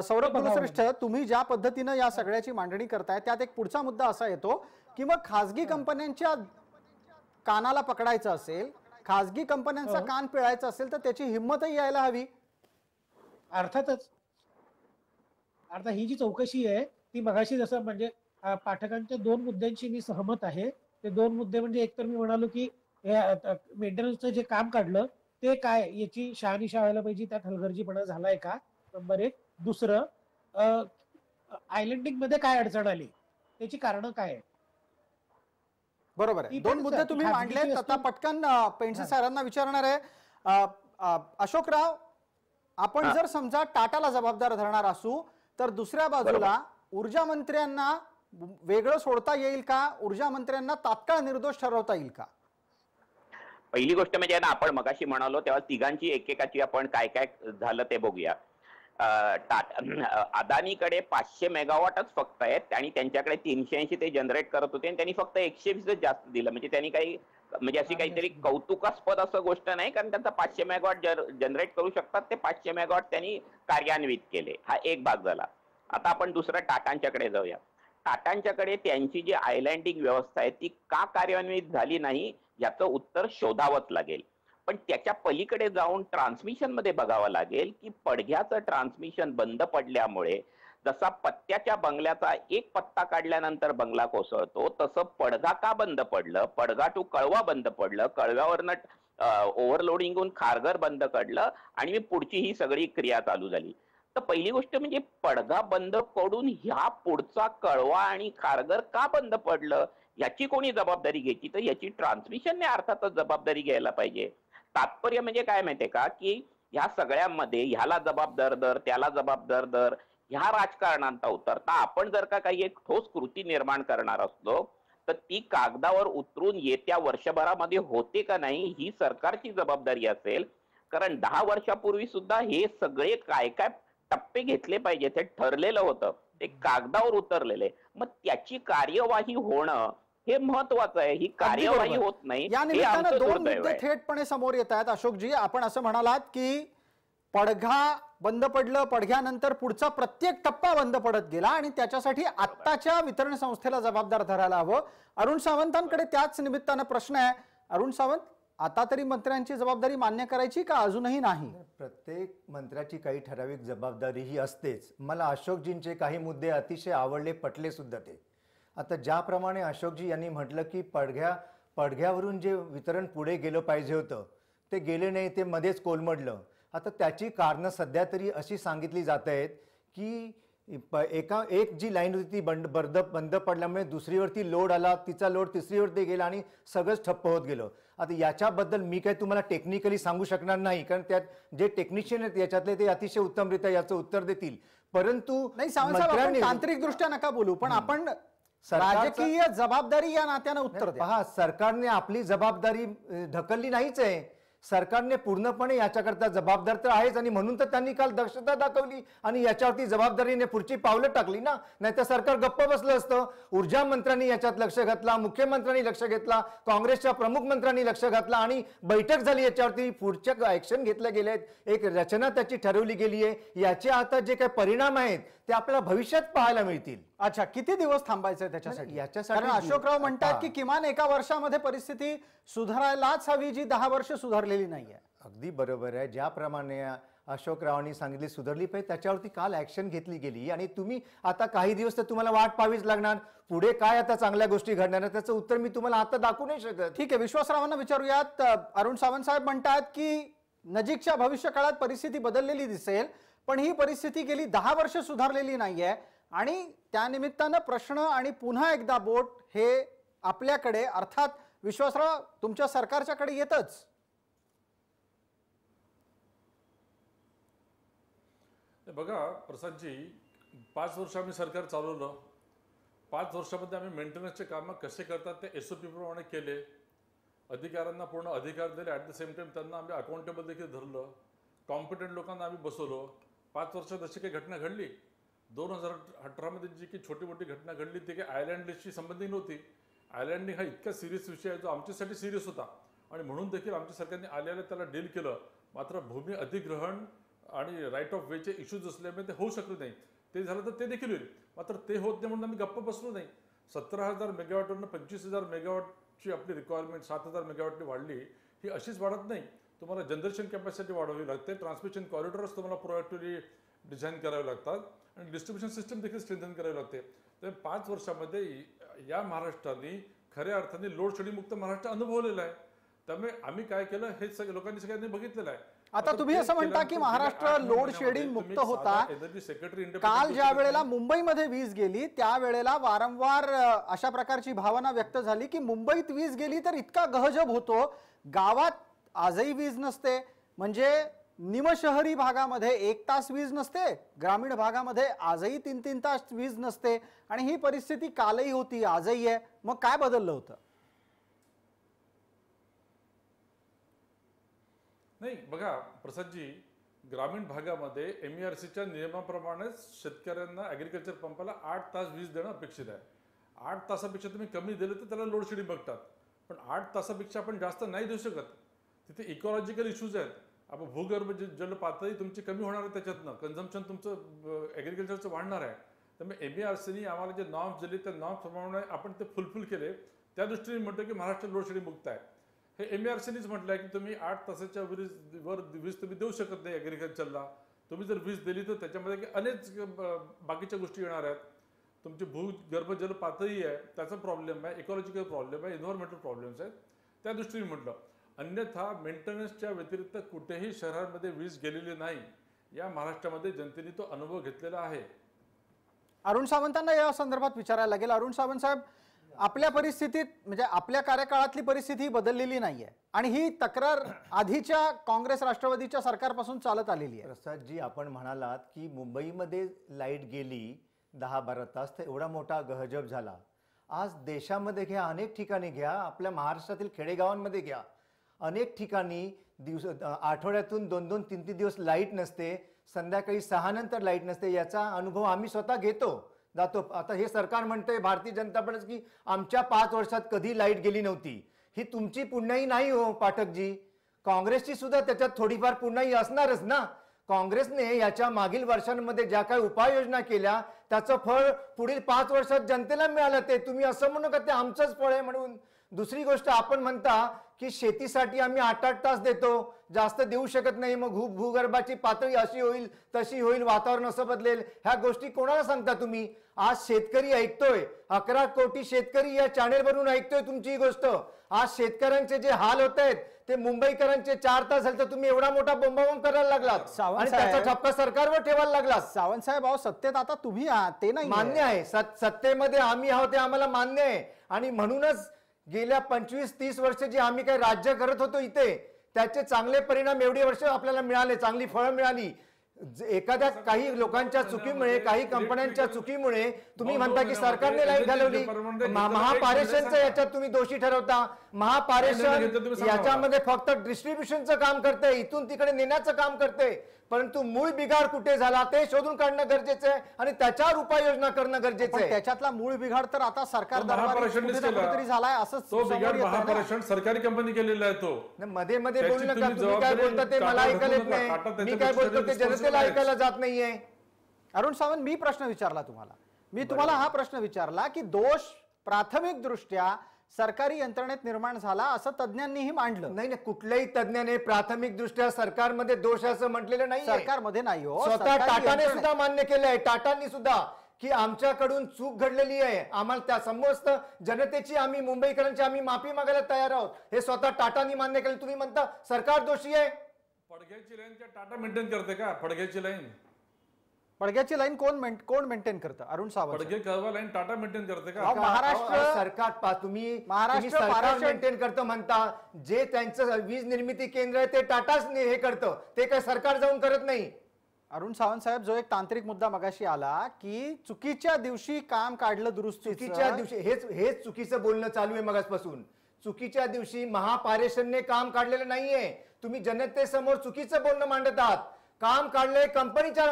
सौरभ कुलश्रेष्ठ, तुम्ही ज्या पद्धतीनं या सगळ्याची मांडणी करताय त्यात एक पुढचा मुद्दा असा येतो की मग खासगी कंपन्यांच्या कानाला पकडायचं असेल, खासगी कंपन्यांचा कान पिळायचा असेल तर त्याची हिंमतही यायला हवी. अर्थातच. आता ही जी चौकशी आहे ती मगाशी जसं म्हणजे पाठकांच्या 2 मुद्द्यांशी मी सहमत आहे. ते 2 मुद्दे म्हणजे एकतर मी म्हणालो की मेंटेनन्सचं जे काम काढलं ते काय याची शहानिशा व्हायला पाहिजे, त्यात हलगर्जीपणा झालाय का, नंबर 1. दुसरं आयलँडिंग मध्ये काय अडचण आली त्याची कारणं काय आहे. बरोबर आहे. 2 मुद्दे तुम्ही मांडलेत. आता पटकन पेंडसे सरांना विचारणार आहे. अशोकराव, आपण जर समजा टाटाला जबाबदार धरणार असू तर दुसऱ्या बाजूला ऊर्जा मंत्र्यांना वेगळं सोडता येईल का? ऊर्जा मंत्र्यांना तात्काळ निर्दोष ठरवता येईल का? पहिली गोष्ट म्हणजे ना, आपण मगाशी म्हणालो तेव्हा तिघांची एकेकाची आपण काय काय झालं ते बघूया. अदानीकडे 500 मेगावॉटच फक्त आहेत आणि त्यांच्याकडे 380 ते जनरेट करत होते आणि त्यांनी फक्त 120 जास्त दिलं. म्हणजे त्यांनी काही म्हणजे अशी काहीतरी कौतुकास्पद असं गोष्ट नाही, कारण त्यांचा 500 मेगावॉट जनरेट करू शकतात ते 500 मेगावॉट त्यांनी कार्यान्वित केले. हा एक भाग झाला. आता आपण दुसरं टाटांच्याकडे जाऊया. टाटांच्याकडे त्यांची जी आयलँडिंग व्यवस्था आहे ती का कार्यान्वित झाली नाही याचं उत्तर शोधावंच लागेल. पण त्याच्या पलीकडे जाऊन ट्रान्समिशन मध्ये बघावं लागेल की पडघ्याचं ट्रान्समिशन बंद पडल्यामुळे जसा पत्त्याच्या बंगल्याचा एक पत्ता काढल्यानंतर बंगला कोसळतो तसं पडघा का बंद पडलं, पडघा टू कळवा बंद पडलं, कळव्यावरनं ओव्हरलोडिंग होऊन खारघर बंद पडलं आणि पुढची ही सगळी क्रिया चालू झाली. तर पहिली गोष्ट म्हणजे पडघा बंद पडून ह्या पुढचा कळवा आणि खारघर का बंद पडलं याची कोणी जबाबदारी घ्यायची, तर याची ट्रान्समिशनने अर्थातच जबाबदारी घ्यायला पाहिजे. तात्पर्य म्हणजे काय माहितीये का की ह्या सगळ्यामध्ये ह्याला जबाबदार दर त्याला जबाबदार दर ह्या राजकारणांचा उतरता आपण जर का काही एक ठोस कृती निर्माण करणार असलो तर ती कागदावर उतरून येत्या वर्षभरामध्ये होते का नाही ही सरकारची जबाबदारी असेल. कारण 10 वर्षापूर्वी सुद्धा हे सगळे काय काय टप्पे घेतले पाहिजेत हे ठरलेलं होतं, ते कागदावर उतरलेले. मग त्याची कार्यवाही होणं हे महत्वाचं आहे. ही कार्यवाही होत नाही. या निमित्तानं 2 मुद्दे थेटपणे समोर येत आहेत. अशोकजी, आपण असं म्हणालात की पडघा बंद पडलं, पडघ्यानंतर पुढचा प्रत्येक टप्पा बंद पडत गेला आणि त्याच्यासाठी आत्ताच्या वितरण संस्थेला जबाबदार धरायला हवं. अरुण सावंतांकडे त्याच निमित्तानं प्रश्न आहे. अरुण सावंत, आता तरी मंत्र्यांची जबाबदारी मान्य करायची का अजूनही नाही? प्रत्येक मंत्र्याची काही ठराविक जबाबदारी ही असतेच. मला अशोकजींचे काही मुद्दे अतिशय आवडले, पटले सुद्धा ते. आता ज्याप्रमाणे अशोकजी यांनी म्हटलं की पडघ्यावरून जे वितरण पुढे गेलं पाहिजे होतं ते गेले नाही, ते मध्येच कोलमडलं. आता त्याची कारणं सध्या तरी अशी सांगितली जात आहेत की एक जी लाईन होती ती बंद पडल्यामुळे दुसरीवरती लोड आला, तिचा लोड तिसरीवरती गेला आणि सगळंच ठप्प होत गेलं. आता याच्याबद्दल मी काही तुम्हाला टेक्निकली सांगू शकणार नाही, कारण त्यात जे टेक्निशियन आहेत याच्यातले ते अतिशय उत्तमरित्या याचं उत्तर देतील. परंतु नाही सावंत साहेब, आपण तांत्रिक दृष्ट्या नका बोलू, पण आपण राजकीय जबाबदारी या नात्यानं उत्तर द्या. पहा, सरकारने आपली जबाबदारी ढकलली नाहीच आहे. सरकारने पूर्णपणे याच्याकरता जबाबदार तर आहेच, आणि म्हणून तर त्यांनी काल दक्षता दाखवली आणि याच्यावरती जबाबदारीने पुढची पावलं टाकली ना. नाही तर सरकार गप्प बसलं असतं. ऊर्जा मंत्र्यांनी याच्यात लक्ष घातला, मुख्यमंत्र्यांनी लक्ष घेतला, काँग्रेसच्या प्रमुख मंत्र्यांनी लक्ष घातलं आणि बैठक झाली. याच्यावरती पुढच्या ऍक्शन घेतल्या गेल्या आहेत, एक रचना त्याची ठरवली गेली आहे. याचे आता जे काही परिणाम आहेत ते आपल्याला भविष्यात पाहायला मिळतील. अच्छा, किती दिवस थांबायचंय त्याच्यासाठी? याच्यासाठी कारण अशोकराव म्हणतात की किमान एका वर्षामध्ये परिस्थिती सुधारायलाच हवी, जी 10 वर्ष सुधारलेली नाहीये. अगदी बरोबर आहे. ज्याप्रमाणे अशोकरावांनी सांगितली सुधारली पाहिजे, त्याच्यावरती काल ऍक्शन घेतली गेली आणि तुम्ही आता काही दिवस तर तुम्हाला वाट पाहावीच लागणार. पुढे काय आता चांगल्या गोष्टी घडणार त्याचं उत्तर मी तुम्हाला आता दाखवू नाही शकत. ठीक आहे, विश्वासरावांना विचारूयात. अरुण सावंत साहेब म्हणतात की नजीकच्या भविष्य काळात परिस्थिती बदललेली दिसेल, पण ही परिस्थिती गेली 10 वर्ष सुधारलेली नाहीये आणि त्यानिमित्तानं प्रश्न आणि पुन्हा एकदा बोट हे आपल्याकडे, अर्थात विश्वासराव तुमच्या सरकारच्याकडे येतच. बघा प्रसादजी, 5 वर्ष आम्ही सरकार चालवलं. 5 वर्षामध्ये आम्ही मेंटेनन्सचे कामं कसे करतात ते SOP प्रमाणे केले. अधिकाऱ्यांना पूर्ण अधिकार दिले. ॲट द सेम टाइम त्यांना आम्ही अकाउंटेबल देखील धरलं. कॉम्पिटंट लोकांना आम्ही बसवलो. 5 वर्षात अशी काही घटना घडली. 2018मध्ये जी काही छोटी मोठी घटना घडली ती काही आयलँड लिस्टशी संबंधित नव्हती. आयलँडिंग हा इतका सिरियस विषय आहे जो आमच्यासाठी सिरियस होता आणि म्हणून देखील आमच्या सरकारने आल्याला त्याला डील केलं. मात्र भूमी अधिग्रहण आणि राईट ऑफ वेचे इश्यूज असल्यामुळे ते होऊ शकले नाही. ते झालं तर ते देखील होईल, मात्र ते होत नाही म्हणून आम्ही गप्प बसलो नाही. 17,000 मेगावॉटवरून 25,000 मेगावॉटची आपली रिक्वायरमेंट 7,000 मेगावॉटने वाढली. ही अशीच वाढत नाही. तुम्हाला जनरेशन कॅपॅसिटी वाढवावी लागते. ट्रान्समिशन कॉरिडॉर्स तुम्हाला प्रोएक्टिव्हली डिझाईन करावे लागतात आणि डिस्ट्रीब्युशन सिस्टम देखील स्ट्रेंथन करावी लागते. तर 5 वर्षामध्ये या महाराष्ट्राने खऱ्या अर्थाने लोड शेडिंग मुक्त महाराष्ट्र अनुभवलेला आहे. त्यामुळे आम्ही काय केलं हे लोकांनी सगळ्यांनी बघितलेलं आहे. आता तुम्ही असं म्हणता की महाराष्ट्र लोड शेडिंग मुक्त होता. काल ज्या वेळेला मुंबईमध्ये वीज गेली त्यावेळेला वारंवार अशा प्रकारची भावना व्यक्त झाली की मुंबईत वीज गेली तर इतका गहजब होतो, गावात आजही वीज नसते. म्हणजे निमशहरी भागामध्ये 1 तास वीज नसते, ग्रामीण भागामध्ये आजही 3-3 तास वीज नसते आणि ही परिस्थिती कालही होती, आजही आहे. मग काय बदललं होतं? नाही बघा प्रसादजी, ग्रामीण भागामध्ये MERCच्या नियमाप्रमाणेच शेतकऱ्यांना ॲग्रिकल्चर पंपाला 8 तास वीज देणं अपेक्षित आहे. 8 तासापेक्षा तुम्ही कमी दिलं तर त्याला लोड शेडिंग बघतात, पण 8 तासापेक्षा आपण जास्त नाही देऊ शकत. तिथे इकॉलॉजिकल इश्यूज आहेत. आपण भूगर्भ जल पातळी तुमची कमी होणार आहे, त्याच्यातनं कन्झम्पशन तुमचं ॲग्रिकल्चरचं वाढणार आहे. त्यामुळे MERCनी आम्हाला जे नॉर्म्स दिले त्या नॉर्म्सप्रमाणे आपण ते फुलफिल केले. त्या दृष्टीने म्हणतो की महाराष्ट्र लोड शेडिंग मुक्त आहे. हे MERCनीच म्हटलं आहे की तुम्ही 8 तासाच्या वर वीज तुम्ही देऊ शकत नाही ॲग्रिकल्चरला. तुम्ही जर वीज दिली तर त्याच्यामध्ये अनेक बाकीच्या गोष्टी येणार आहेत. तुमची भूगर्भ जल पातळी आहे, त्याचा प्रॉब्लेम आहे, इकॉलॉजिकल प्रॉब्लेम आहे, एन्व्हायरमेंटल प्रॉब्लेम्स आहेत. त्या दृष्टीने म्हटलं. अन्यथा मेंटेनन्सच्या व्यतिरिक्त कुठेही शहरांमध्ये वीज गेलेली नाही. या महाराष्ट्रामध्ये जनतेने तो अनुभव घेतलेला आहे. अरुण सावंतांना या संदर्भात विचारायला लागेल. अरुण सावंत साहेब, आपल्या परिस्थितीत म्हणजे आपल्या कार्यकाळातली परिस्थिती बदललेली नाहीये आणि ही तक्रार आधीच्या काँग्रेस राष्ट्रवादीच्या सरकारपासून चालत आलेली आहे. प्रसादजी, आपण म्हणालात की मुंबईमध्ये लाईट गेली 10-12 तास तर एवढा मोठा गहजब झाला. आज देशामध्ये घ्या, अनेक ठिकाणी घ्या, आपल्या महाराष्ट्रातील खेडेगावांमध्ये घ्या, अनेक ठिकाणी आठवड्यातून 2-2, 3-3 दिवस लाईट नसते, संध्याकाळी 6 नंतर लाईट नसते. याचा अनुभव आम्ही स्वतः जातो. आता हे सरकार म्हणतंय भारतीय जनता पार्टी की आमच्या 5 वर्षात कधी लाईट गेली नव्हती. ही तुमची पुण्याई नाही हो पाठकजी, काँग्रेसची सुद्धा त्याच्यात थोडीफार पुण्याई असणारच ना. काँग्रेसने याच्या मागील वर्षांमध्ये ज्या काही उपाययोजना केल्या त्याचं फळ पुढील 5 वर्षात जनतेला मिळालं. ते तुम्ही असं म्हणू का ते आमचंच फळ आहे म्हणून. दुसरी गोष्ट आपण म्हणता की शेतीसाठी आम्ही 8-8 तास देतो, जास्त देऊ शकत नाही, मग भूगर्भाची पातळी अशी होईल तशी होईल, वातावरण असं बदलेल. ह्या गोष्टी कोणाला सांगता तुम्ही? आज शेतकरी ऐकतोय, 11 कोटी शेतकरी या चॅनेलवरून ऐकतोय तुमची ही गोष्ट. आज शेतकऱ्यांचे जे हाल होत आहेत ते मुंबईकरांचे 4 तास झाले तर तुम्ही एवढा मोठा बोंबाबोंब करायला लागलात सावंत आणि साहेब- त्याचा ठपका सरकारवर ठेवायला लागलात. सावंत साहेब, अहो सत्तेत आता तुम्ही आहात, ते नाही मान्य आहे, सत्तेमध्ये आम्ही आहोत ते आम्हाला मान्य आहे. आणि म्हणूनच गेल्या 25-30 वर्ष जे आम्ही काही राज्य करत होतो इथे, त्याचे चांगले परिणाम एवढी वर्ष आपल्याला मिळाले, चांगली फळं मिळाली. एखाद्या काही लोकांच्या चुकीमुळे, काही कंपन्यांच्या चुकीमुळे तुम्ही म्हणता की सरकारने लाईट घालवली. महापारेषणचं याच्यात तुम्ही दोषी ठरवता. महापारेषण याच्यामध्ये फक्त डिस्ट्रीब्युशनचं काम करते, इथून तिकडे नेण्याचं काम करते, परंतु मूळ बिघाड कुठे झाला ते शोधून काढणं गरजेचं आहे आणि त्याच्यावर उपाययोजना करणं गरजेचं पण आहे. त्याच्यातला मूळ बिघाड तर आता सरकार दरबारी महापारेषणनेच कुठे ना केला. कुठेतरी झालाय असंच तो समोर बिघाड येतंय ना. महापारेषण सरकारी कंपनी केलेला आहे तो. मध्ये मध्ये त्याची बोलू नका, तुम्ही तुम्ही काय जबाबदारी बोलता ते मला टाटा ऐकायला येत ढकलू नका. नाही. टाटा मी काय त्याच्यापेक्षा बोलतो ते responsible जनतेला आहे. ऐकायला जात नाहीये. अरुण सावंत, मी प्रश्न विचारला तुम्हाला. मी तुम्हाला हा प्रश्न विचारला की दोष प्राथमिक दृष्ट्या सरकारी यंत्रणेत निर्माण झाला असं तज्ञांनीही मांडलं. नाही नाही, कुठल्याही तज्ञाने प्राथमिक दृष्ट्या सरकारमध्ये दोष असं म्हटलेलं नाही. सरकारमध्ये नाही हो, स्वतः सरकारी टाटाने यंत्रणेत. सुद्धा मान्य केलंय, टाटांनी सुद्धा, की आमच्याकडून चूक घडलेली आहे, आम्हाला त्या समस्त जनतेची, आम्ही मुंबईकरांची आम्ही माफी मागायला तयार आहोत, हे स्वतः टाटांनी मान्य केलं. तुम्ही म्हणता सरकार दोषी आहे. पडग्याची लाईन त्या टाटा मेंटेन करते का? पडग्याची लाईन, पडग्याची लाईन कोण मेंटेन करतं? अरुण सावंत. पडगे कळवा लाईन टाटा मेंटेन करते का? अहो, महाराष्ट्र- सरकार तुम्ही महाराष्ट्र सरकार पारेषण- मेंटेन करतं म्हणता, जे त्यांचं वीज निर्मिती केंद्र आहे ते टाटाच हे करतं, ते काय सरकार जाऊन करत नाही. अरुण सावंत साहेब, जो एक तांत्रिक मुद्दा मगाशी आला की चुकीच्या दिवशी काम काढलं दुरुस्तीचं. चुकीच्या दिवशी हेच चुकीचं बोलणं चालू आहे मगासपासून. चुकीच्या दिवशी महापारेषणने काम काढलेलं नाहीये, तुम्ही जनतेसमोर चुकीचं बोलणं मांडत आहात. काम काढलंय कंपनीच्या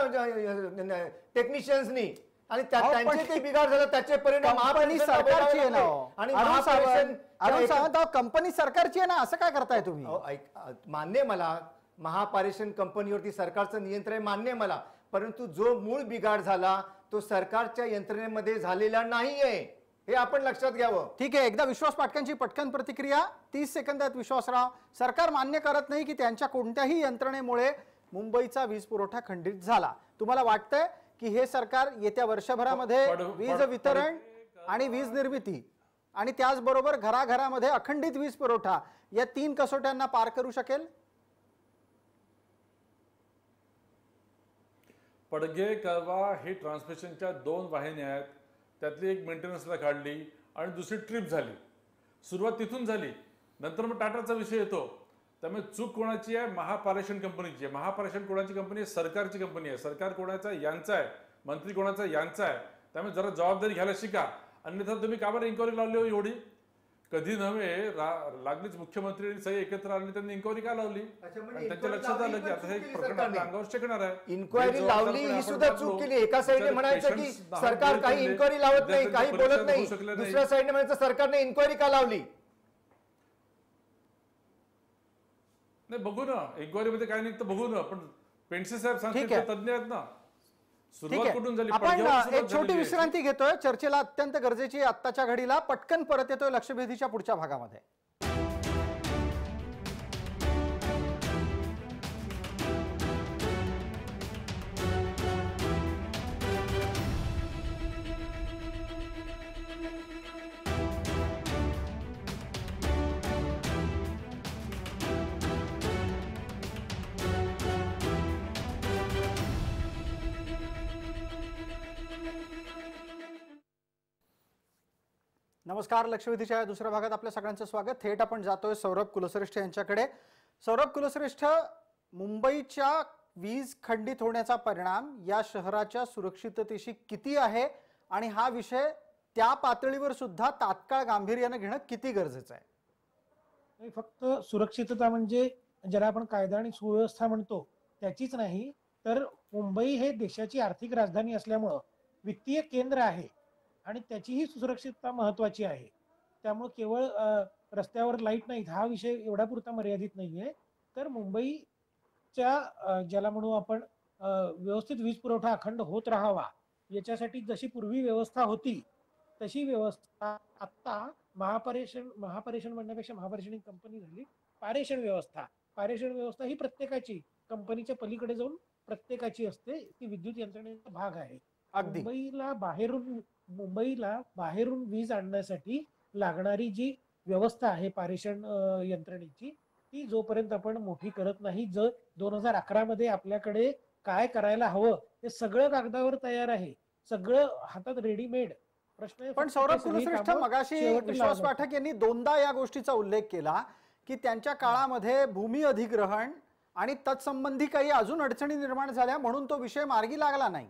टेक्निशियन्सनी आणि त्यांचे ते बिघाड झालं, त्याचे परिणाम कंपनी सरकारची आहे ना हो. आणि अरुण सावंत, कंपनी सरकारची आहे ना, असं काय करताय तुम्ही? मान्य मला, महापारेषण कंपनीवरती सरकारचं नियंत्रण आहे, मान्य मला, परंतु जो मूळ बिघाड झाला तो सरकारच्या यंत्रणेमध्ये झालेला नाहीये, हे आपण लक्षात घ्यावं. ठीक आहे, एकदा विश्वास पाटकांची पटकन प्रतिक्रिया 30 सेकंदात. विश्वासराव, सरकार मान्य करत नाही की त्यांच्या कोणत्याही यंत्रणेमुळे मुंबईचा वीज पुरवठा खंडित झाला. तुम्हाला वाटतंय की हे सरकार येत्या वर्षभरामध्ये वीज वितरण आणि वीज निर्मिती आणि त्याचबरोबर घराघरामध्ये अखंडित वीज पुरवठा या 3 कसोट्यांना पार करू शकेल? पडगे कळवा ही ट्रान्समिशनच्या 2 वाहिन्या आहेत, त्यातली एक मेंटेनन्सला काढली आणि दुसरी ट्रिप झाली. सुरुवात तिथून झाली, नंतर मग टाटाचा विषय येतो. त्यामुळे चूक कोणाची आहे? महापारेषण कंपनीची आहे. महापारेषण कोणाची कंपनी आहे? सरकारची कंपनी आहे. सरकार कोणाचा? यांचा आहे. मंत्री कोणाचा? यांचा आहे. त्यामुळे जरा जबाबदारी घ्यायला शिका, अन्यथा तुम्ही का बरं इन्क्वायरी लावली हो एवढी? कधी नव्हे, लागलीच मुख्यमंत्री आणि सगळे एकत्र आले, त्यांनी इन्क्वायरी का लावली? त्यांच्या लक्षात आलं की आता हे प्रकरण आपल्या अंगावर शेकणार आहे. इन्क्वायरी लावली ही सुद्धा चूक केली. एका साईडने म्हणायचं की सरकार काही इन्क्वायरी लावत नाही, काही बोलत नाही, दुसऱ्या साईडने म्हणायचं सरकारने इन्क्वायरी का लावली? नाही, बघू ना, इन्क्वायरी मध्ये काय निघतं बघू ना. पण पेंडसे साहेब ठीक सांगते, आहे. तज्ञ आहेत ना. ठीक सुरुवात कुठून आहे, झाली? आपण पडग्यावर सुरुवात एक छोटी झालेली आहे. विश्रांती घेतोय. चर्चेला अत्यंत गरजेची आत्ताच्या घडीला. पटकन परत येतोय लक्षवेधीच्या पुढच्या भागामध्ये. नमस्कार, लक्षवेधीच्या दुसऱ्या भागात आपल्या सगळ्यांचं स्वागत. थेट आपण जातोय सौरभ कुलश्रेष्ठ यांच्याकडे. सौरभ कुलश्रेष्ठ, मुंबईच्या वीज खंडित होण्याचा परिणाम या शहराच्या सुरक्षिततेशी किती आहे आणि हा विषय त्या पातळीवर सुद्धा तात्काळ गांभीर्याने घेणं किती गरजेचं आहे? फक्त सुरक्षितता म्हणजे ज्याला आपण कायदा आणि सुव्यवस्था म्हणतो त्याचीच नाही, तर मुंबई हे देशाची आर्थिक राजधानी असल्यामुळं वित्तीय केंद्र आहे आणि त्याचीही सुरक्षितता महत्वाची आहे. त्यामुळे केवळ रस्त्यावर लाईट नाही हा विषय एवढा पुरता मर्यादित नाहीये, तर मुंबईच्या ज्याला म्हणू आपण व्यवस्थित वीज पुरवठा अखंड होत राहावा याच्यासाठी जशी पूर्वी व्यवस्था होती तशी व्यवस्था आता महापारेषण म्हणण्यापेक्षा महापारेषण ही कंपनी झाली, पारेषण व्यवस्था ही प्रत्येकाची, कंपनीच्या पलीकडे जाऊन प्रत्येकाची असते, ती विद्युत यंत्रणेचा भाग आहे. अगदी. मुंबईला बाहेरून वीज आणण्यासाठी लागणारी जी व्यवस्था आहे पारेषण यंत्रणेची, ती जोपर्यंत आपण मोठी करत नाही, 2011 मध्ये आपल्याकडे काय करायला हवं ते सगळं कागदावर तयार आहे, सगळं हातात रेडीमेड. प्रश्न आहे पण फक्त सौरभ ते सगळी कुलश्रेष्ठ, कामं मगाशी शेवटी विश्वास लावणं. पाठक यांनी दोनदा या गोष्टीचा उल्लेख केला की त्यांच्या काळामध्ये भूमी अधिग्रहण आणि तत्संबंधी काही अजून अडचणी निर्माण झाल्या म्हणून तो विषय मार्गी लागला नाही.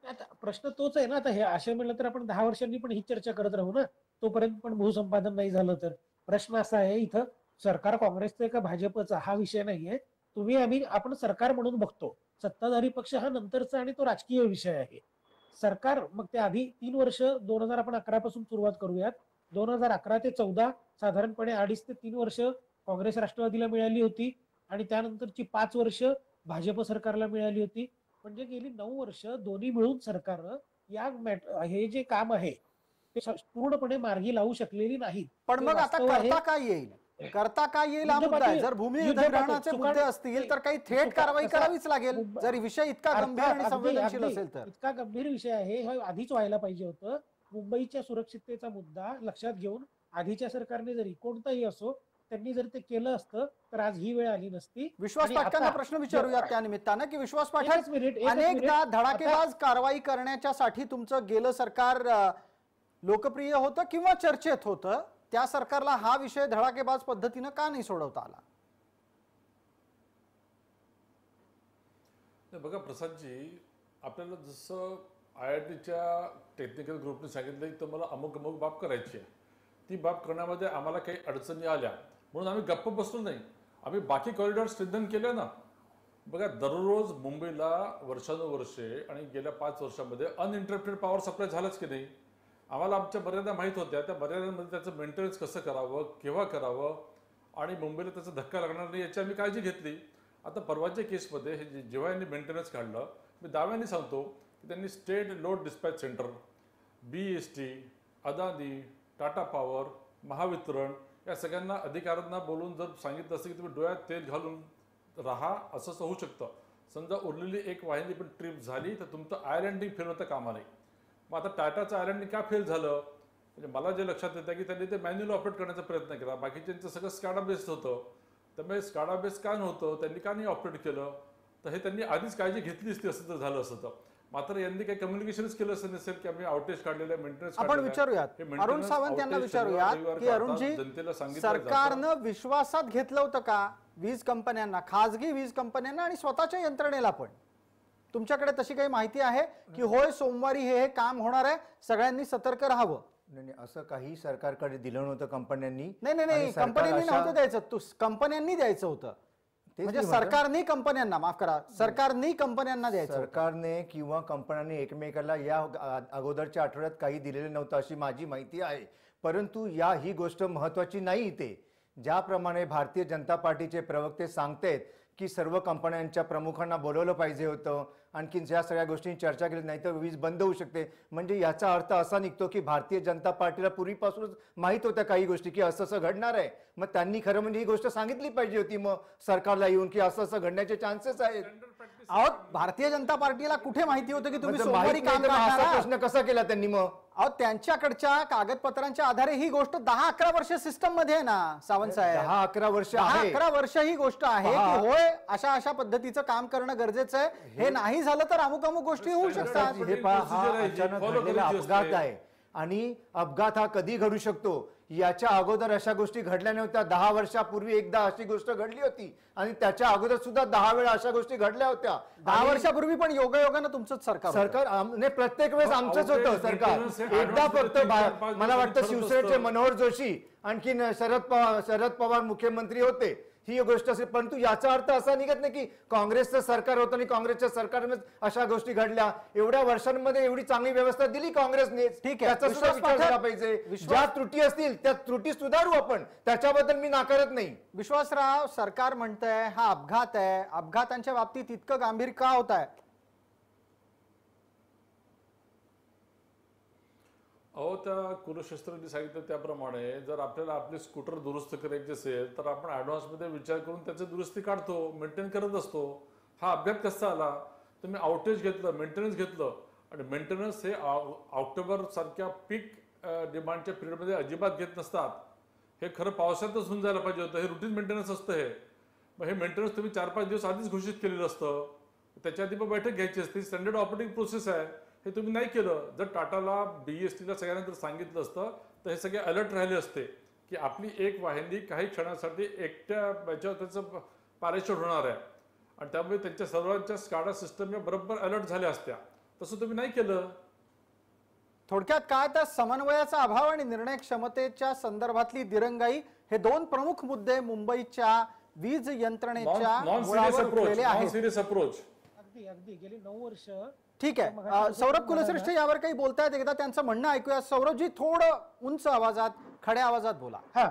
आता प्रश्न तोच आहे ना. आता हे असे म्हणलं तर आपण 10 वर्षांनी पण ही चर्चा करत राहू ना, तोपर्यंत पण भूसंपादन नाही झालं तर. प्रश्न असा आहे, इथं सरकार काँग्रेसचं का भाजपचा हा विषय नाहीये. आपण सरकार म्हणून बघतो, सत्ताधारी पक्ष हा नंतरचा आणि तो राजकीय विषय आहे. सरकार मग ते आधी 3 वर्ष 2011 पासून सुरुवात करूयात. 2011 ते 14 साधारणपणे 2.5 ते 3 वर्ष काँग्रेस राष्ट्रवादीला मिळाली होती आणि त्यानंतरची 5 वर्ष भाजप सरकारला मिळाली होती. म्हणजे गेली 9 वर्ष दोन्ही मिळून सरकार हे जे काम आहे ते पूर्णपणे मार्गी लावू शकलेली नाहीत. पण ते मग आता वास्तव आहे. करता काय येईल हा मुद्दा आहे. जर भूमी अधिग्रहणाचे मुद्दे असतील तर काही थेट कारवाई करावीच लागेल, जर विषय इतका गंभीर आणि संवेदनशील असेल तर. इतका गंभीर विषय आहे, हे आधीच व्हायला पाहिजे होतं. मुंबईच्या सुरक्षिततेचा मुद्दा लक्षात घेऊन आधीच्या सरकारने जरी कोणताही असो त्यांनी जर ते केलं असतं तर आज ही वेळ आली नसती. विश्वास आणि पाठकांना आता- प्रश्न विचारूयात त्या निमित्तानं की विश्वास पाठक, एकच मिनिट. अनेकदा आता- धडाकेबाज कारवाई करण्याच्यासाठी तुमचं गेलं सरकार लोकप्रिय होतं किंवा चर्चेत होतं, त्या सरकारला हा विषय धडाकेबाज पद्धतीनं का नाही सोडवता आला? बघा प्रसादजी, आपल्याला जसं IITच्या टेक्निकल ग्रुपने सांगितलं की तुम्हाला अमुक अमुक बाब करायची आहे, ती बाब करण्यामध्ये आम्हाला काही अडचणी आल्या म्हणून आम्ही गप्प बसलो नाही, आम्ही बाकी कॉरिडॉर स्ट्रेंथन केले ना. बघा, दररोज मुंबईला वर्षानुवर्षे आणि गेल्या 5 वर्षामध्ये अनइंटरप्टेड पॉवर सप्लाय झालंच की नाही. आम्हाला आमच्या मर्यादा माहीत होत्या, त्या मर्यादांमध्ये त्याचं मेंटेनन्स कसं करावं, केव्हा करावं आणि मुंबईला त्याचा धक्का लागणार नाही याची आम्ही काळजी घेतली. आता परवाच्या केसमध्ये हे जेव्हा यांनी मेंटेनन्स काढलं, मी दाव्याने सांगतो की त्यांनी state load dispatch centre, BEST, Adani, Tata power, Mahavitaran या सगळ्यांना अधिकाऱ्यांना बोलून जर सांगितलं असतं की तुम्ही डोळ्यात तेल घालून राहा, असं होऊ शकतं. समजा उरलेली एक वाहिनी पण ट्रिप झाली तर तुमचं आयलँडिंग फेल होतं कामा नाही. मग आता टाटाचं आयलँडिंग का फेल झालं, म्हणजे मला जे लक्षात येतं की त्यांनी ते मॅन्युअली ऑपरेट करण्याचा प्रयत्न केला, बाकीच्यांचं सगळं स्काडा बेस्ड होतं. त्यामुळे स्काडा बेस्ड का नव्हतं, त्यांनी का नाही ऑपरेट केलं, तर हे त्यांनी आधीच काळजी घेतली असती असं तर झालं असतं. मात्र यांनी काही कम्युनिकेशनच केलं असं नसेल की आम्ही आउटेज काढलेलं, मेंटेनन्स आपण विचारूयात अरुण सावंत यांना विचारूयात की अरुणजी, सरकारनं विश्वासात घेतलं होतं का वीज कंपन्यांना, खासगी वीज कंपन्यांना आणि स्वतःच्या यंत्रणेला पण? तुमच्याकडे तशी काही माहिती आहे की होय सोमवारी हे काम होणार आहे, सगळ्यांनी सतर्क राहावं? नाही, असं काही सरकारकडे दिलं नव्हतं कंपन्यांनी. नाही, कंपन्यांनी नव्हतं द्यायचं, कंपन्यांनी द्यायचं होतं. म्हणजे सरकारने कंपन्यांना, माफ करा, सरकारने कंपन्यांना द्यायचं. सरकारने किंवा कंपन्यांनी एकमेकाला या अगोदरच्या आठवड्यात काही दिलेलं नव्हतं अशी माझी माहिती आहे. परंतु ही गोष्ट महत्वाची नाही इथे. ज्याप्रमाणे भारतीय जनता पार्टीचे प्रवक्ते सांगतायत की सर्व कंपन्यांच्या प्रमुखांना बोलवलं पाहिजे होतं, आणखी ज्या सगळ्या गोष्टींची चर्चा केली नाही तर वीज बंद होऊ शकते, म्हणजे याचा अर्थ असा निघतो की भारतीय जनता पार्टीला पूर्वीपासूनच माहीत होत्या काही गोष्टी की असं असं घडणार आहे. मग त्यांनी खरं म्हणजे ही गोष्ट सांगितली पाहिजे होती मग सरकारला येऊन की असं असं घडण्याचे चान्सेस आहेत. अहो, भारतीय जनता पार्टीला कुठे माहिती होतं की तुम्ही म्हणजे सोमवारी माहित काम नाही तर मग करणार असा आहात? प्रश्न कसा केला त्यांनी मग? अहो, त्यांच्याकडच्या कागदपत्रांच्या आधारे ही गोष्ट 10-11 वर्ष सिस्टम मध्ये आहे ना सावंत साहेब. 10-11 वर्ष आहे. 10-11 वर्ष ही गोष्ट आहे पहा. की होय अशा पद्धतीचं काम करणं गरजेचं आहे. हे नाही झालं तर अमुक अमुक गोष्टी होऊ शकतात. हे पहा, हा अचानक घडलेला अपघात आहे आणि अपघात हा कधी घडू शकतो. याच्या अगोदर अशा गोष्टी घडल्या नव्हत्या. 10 वर्षापूर्वी एकदा अशी गोष्ट घडली होती आणि त्याच्या अगोदर सुद्धा 10 वेळा अशा गोष्टी घडल्या होत्या. 10 वर्षापूर्वी पण योगायोगानं तुमचंच सरकार होतं. प्रत्येक वेळेस आमचंच होतं सरकार. एकदा फक्त मला वाटतं शिवसेनेचे मनोहर जोशी आणखीन शरद पवार मुख्यमंत्री होते ही गोष्ट असेल. परंतु याचा अर्थ असा निघत नाही की काँग्रेसचं सरकार होतं आणि काँग्रेसच्या सरकारने अशा गोष्टी घडल्या. एवढ्या वर्षांमध्ये एवढी चांगली व्यवस्था दिली काँग्रेसने, ठीक आहे. त्याचा सुद्धा विचार झाला पाहिजे. ज्या त्रुटी असतील त्या त्रुटी सुधारू आपण, त्याच्याबद्दल मी नाकारत नाही. विश्वासराव, सरकार म्हणतंय हा अपघात आहे, अपघातांच्या बाबतीत इतकं गांभीर का होत आहे? अहो, त्या कुलशस्त्रांनी सांगितलं त्याप्रमाणे जर आपल्याला आपले स्कूटर दुरुस्त करायचे असेल तर आपण ॲडव्हान्समध्ये विचार करून त्याची दुरुस्ती काढतो, मेंटेन करत असतो. हा अपघात कसा आला? तुम्ही आउटेज घेतलं, मेंटेनन्स घेतलं, आणि मेंटेनन्स हे ऑक्टोबर सारख्या पीक डिमांडच्या पिरियडमध्ये अजिबात घेत नसतात. हे खरं पावसातच होऊन जायला पाहिजे होतं. हे रुटीन मेंटेनन्स असतं हे. मग हे मेंटेनन्स तुम्ही 4-5 दिवस आधीच घोषित केलेलं असतं. त्याच्या आधी पण बैठक घ्यायची असते. स्टँडर्ड ऑपरेटिंग प्रोसेस आहे. हे तुम्ही नाही केलं. जर टाटाला, BESTला सगळ्यांना जर सांगितलं असतं तर हे सगळे अलर्ट राहिले असते की आपली एक वाहिनी काही क्षणासाठी एकट्या याच्यावर त्याचं पॅराशूट होणार आहे, आणि त्यामुळे त्यांच्या सर्वांच्या स्काडा सिस्टम या बरोबर अलर्ट झाल्या असत्या. तसं तुम्ही नाही केलं. थोडक्यात काय तर समन्वयाचा अभाव आणि निर्णय क्षमतेच्या संदर्भातली दिरंगाई हे दोन प्रमुख मुद्दे मुंबईच्या वीज यंत्रणेच्या नॉन मुळावर सिरियस उठलेले अप्रोच, नॉन आहेत. Serious approach. अगदी अगदी गेली 9 वर्ष. ठीक आहे, सौरभ कुलश्रेष्ठ यावर काही बोलतायत, एकदा त्यांचं म्हणणं ऐकूया. सौरभजी, थोडं उंच आवाजात, खड्या आवाजात बोला. हा,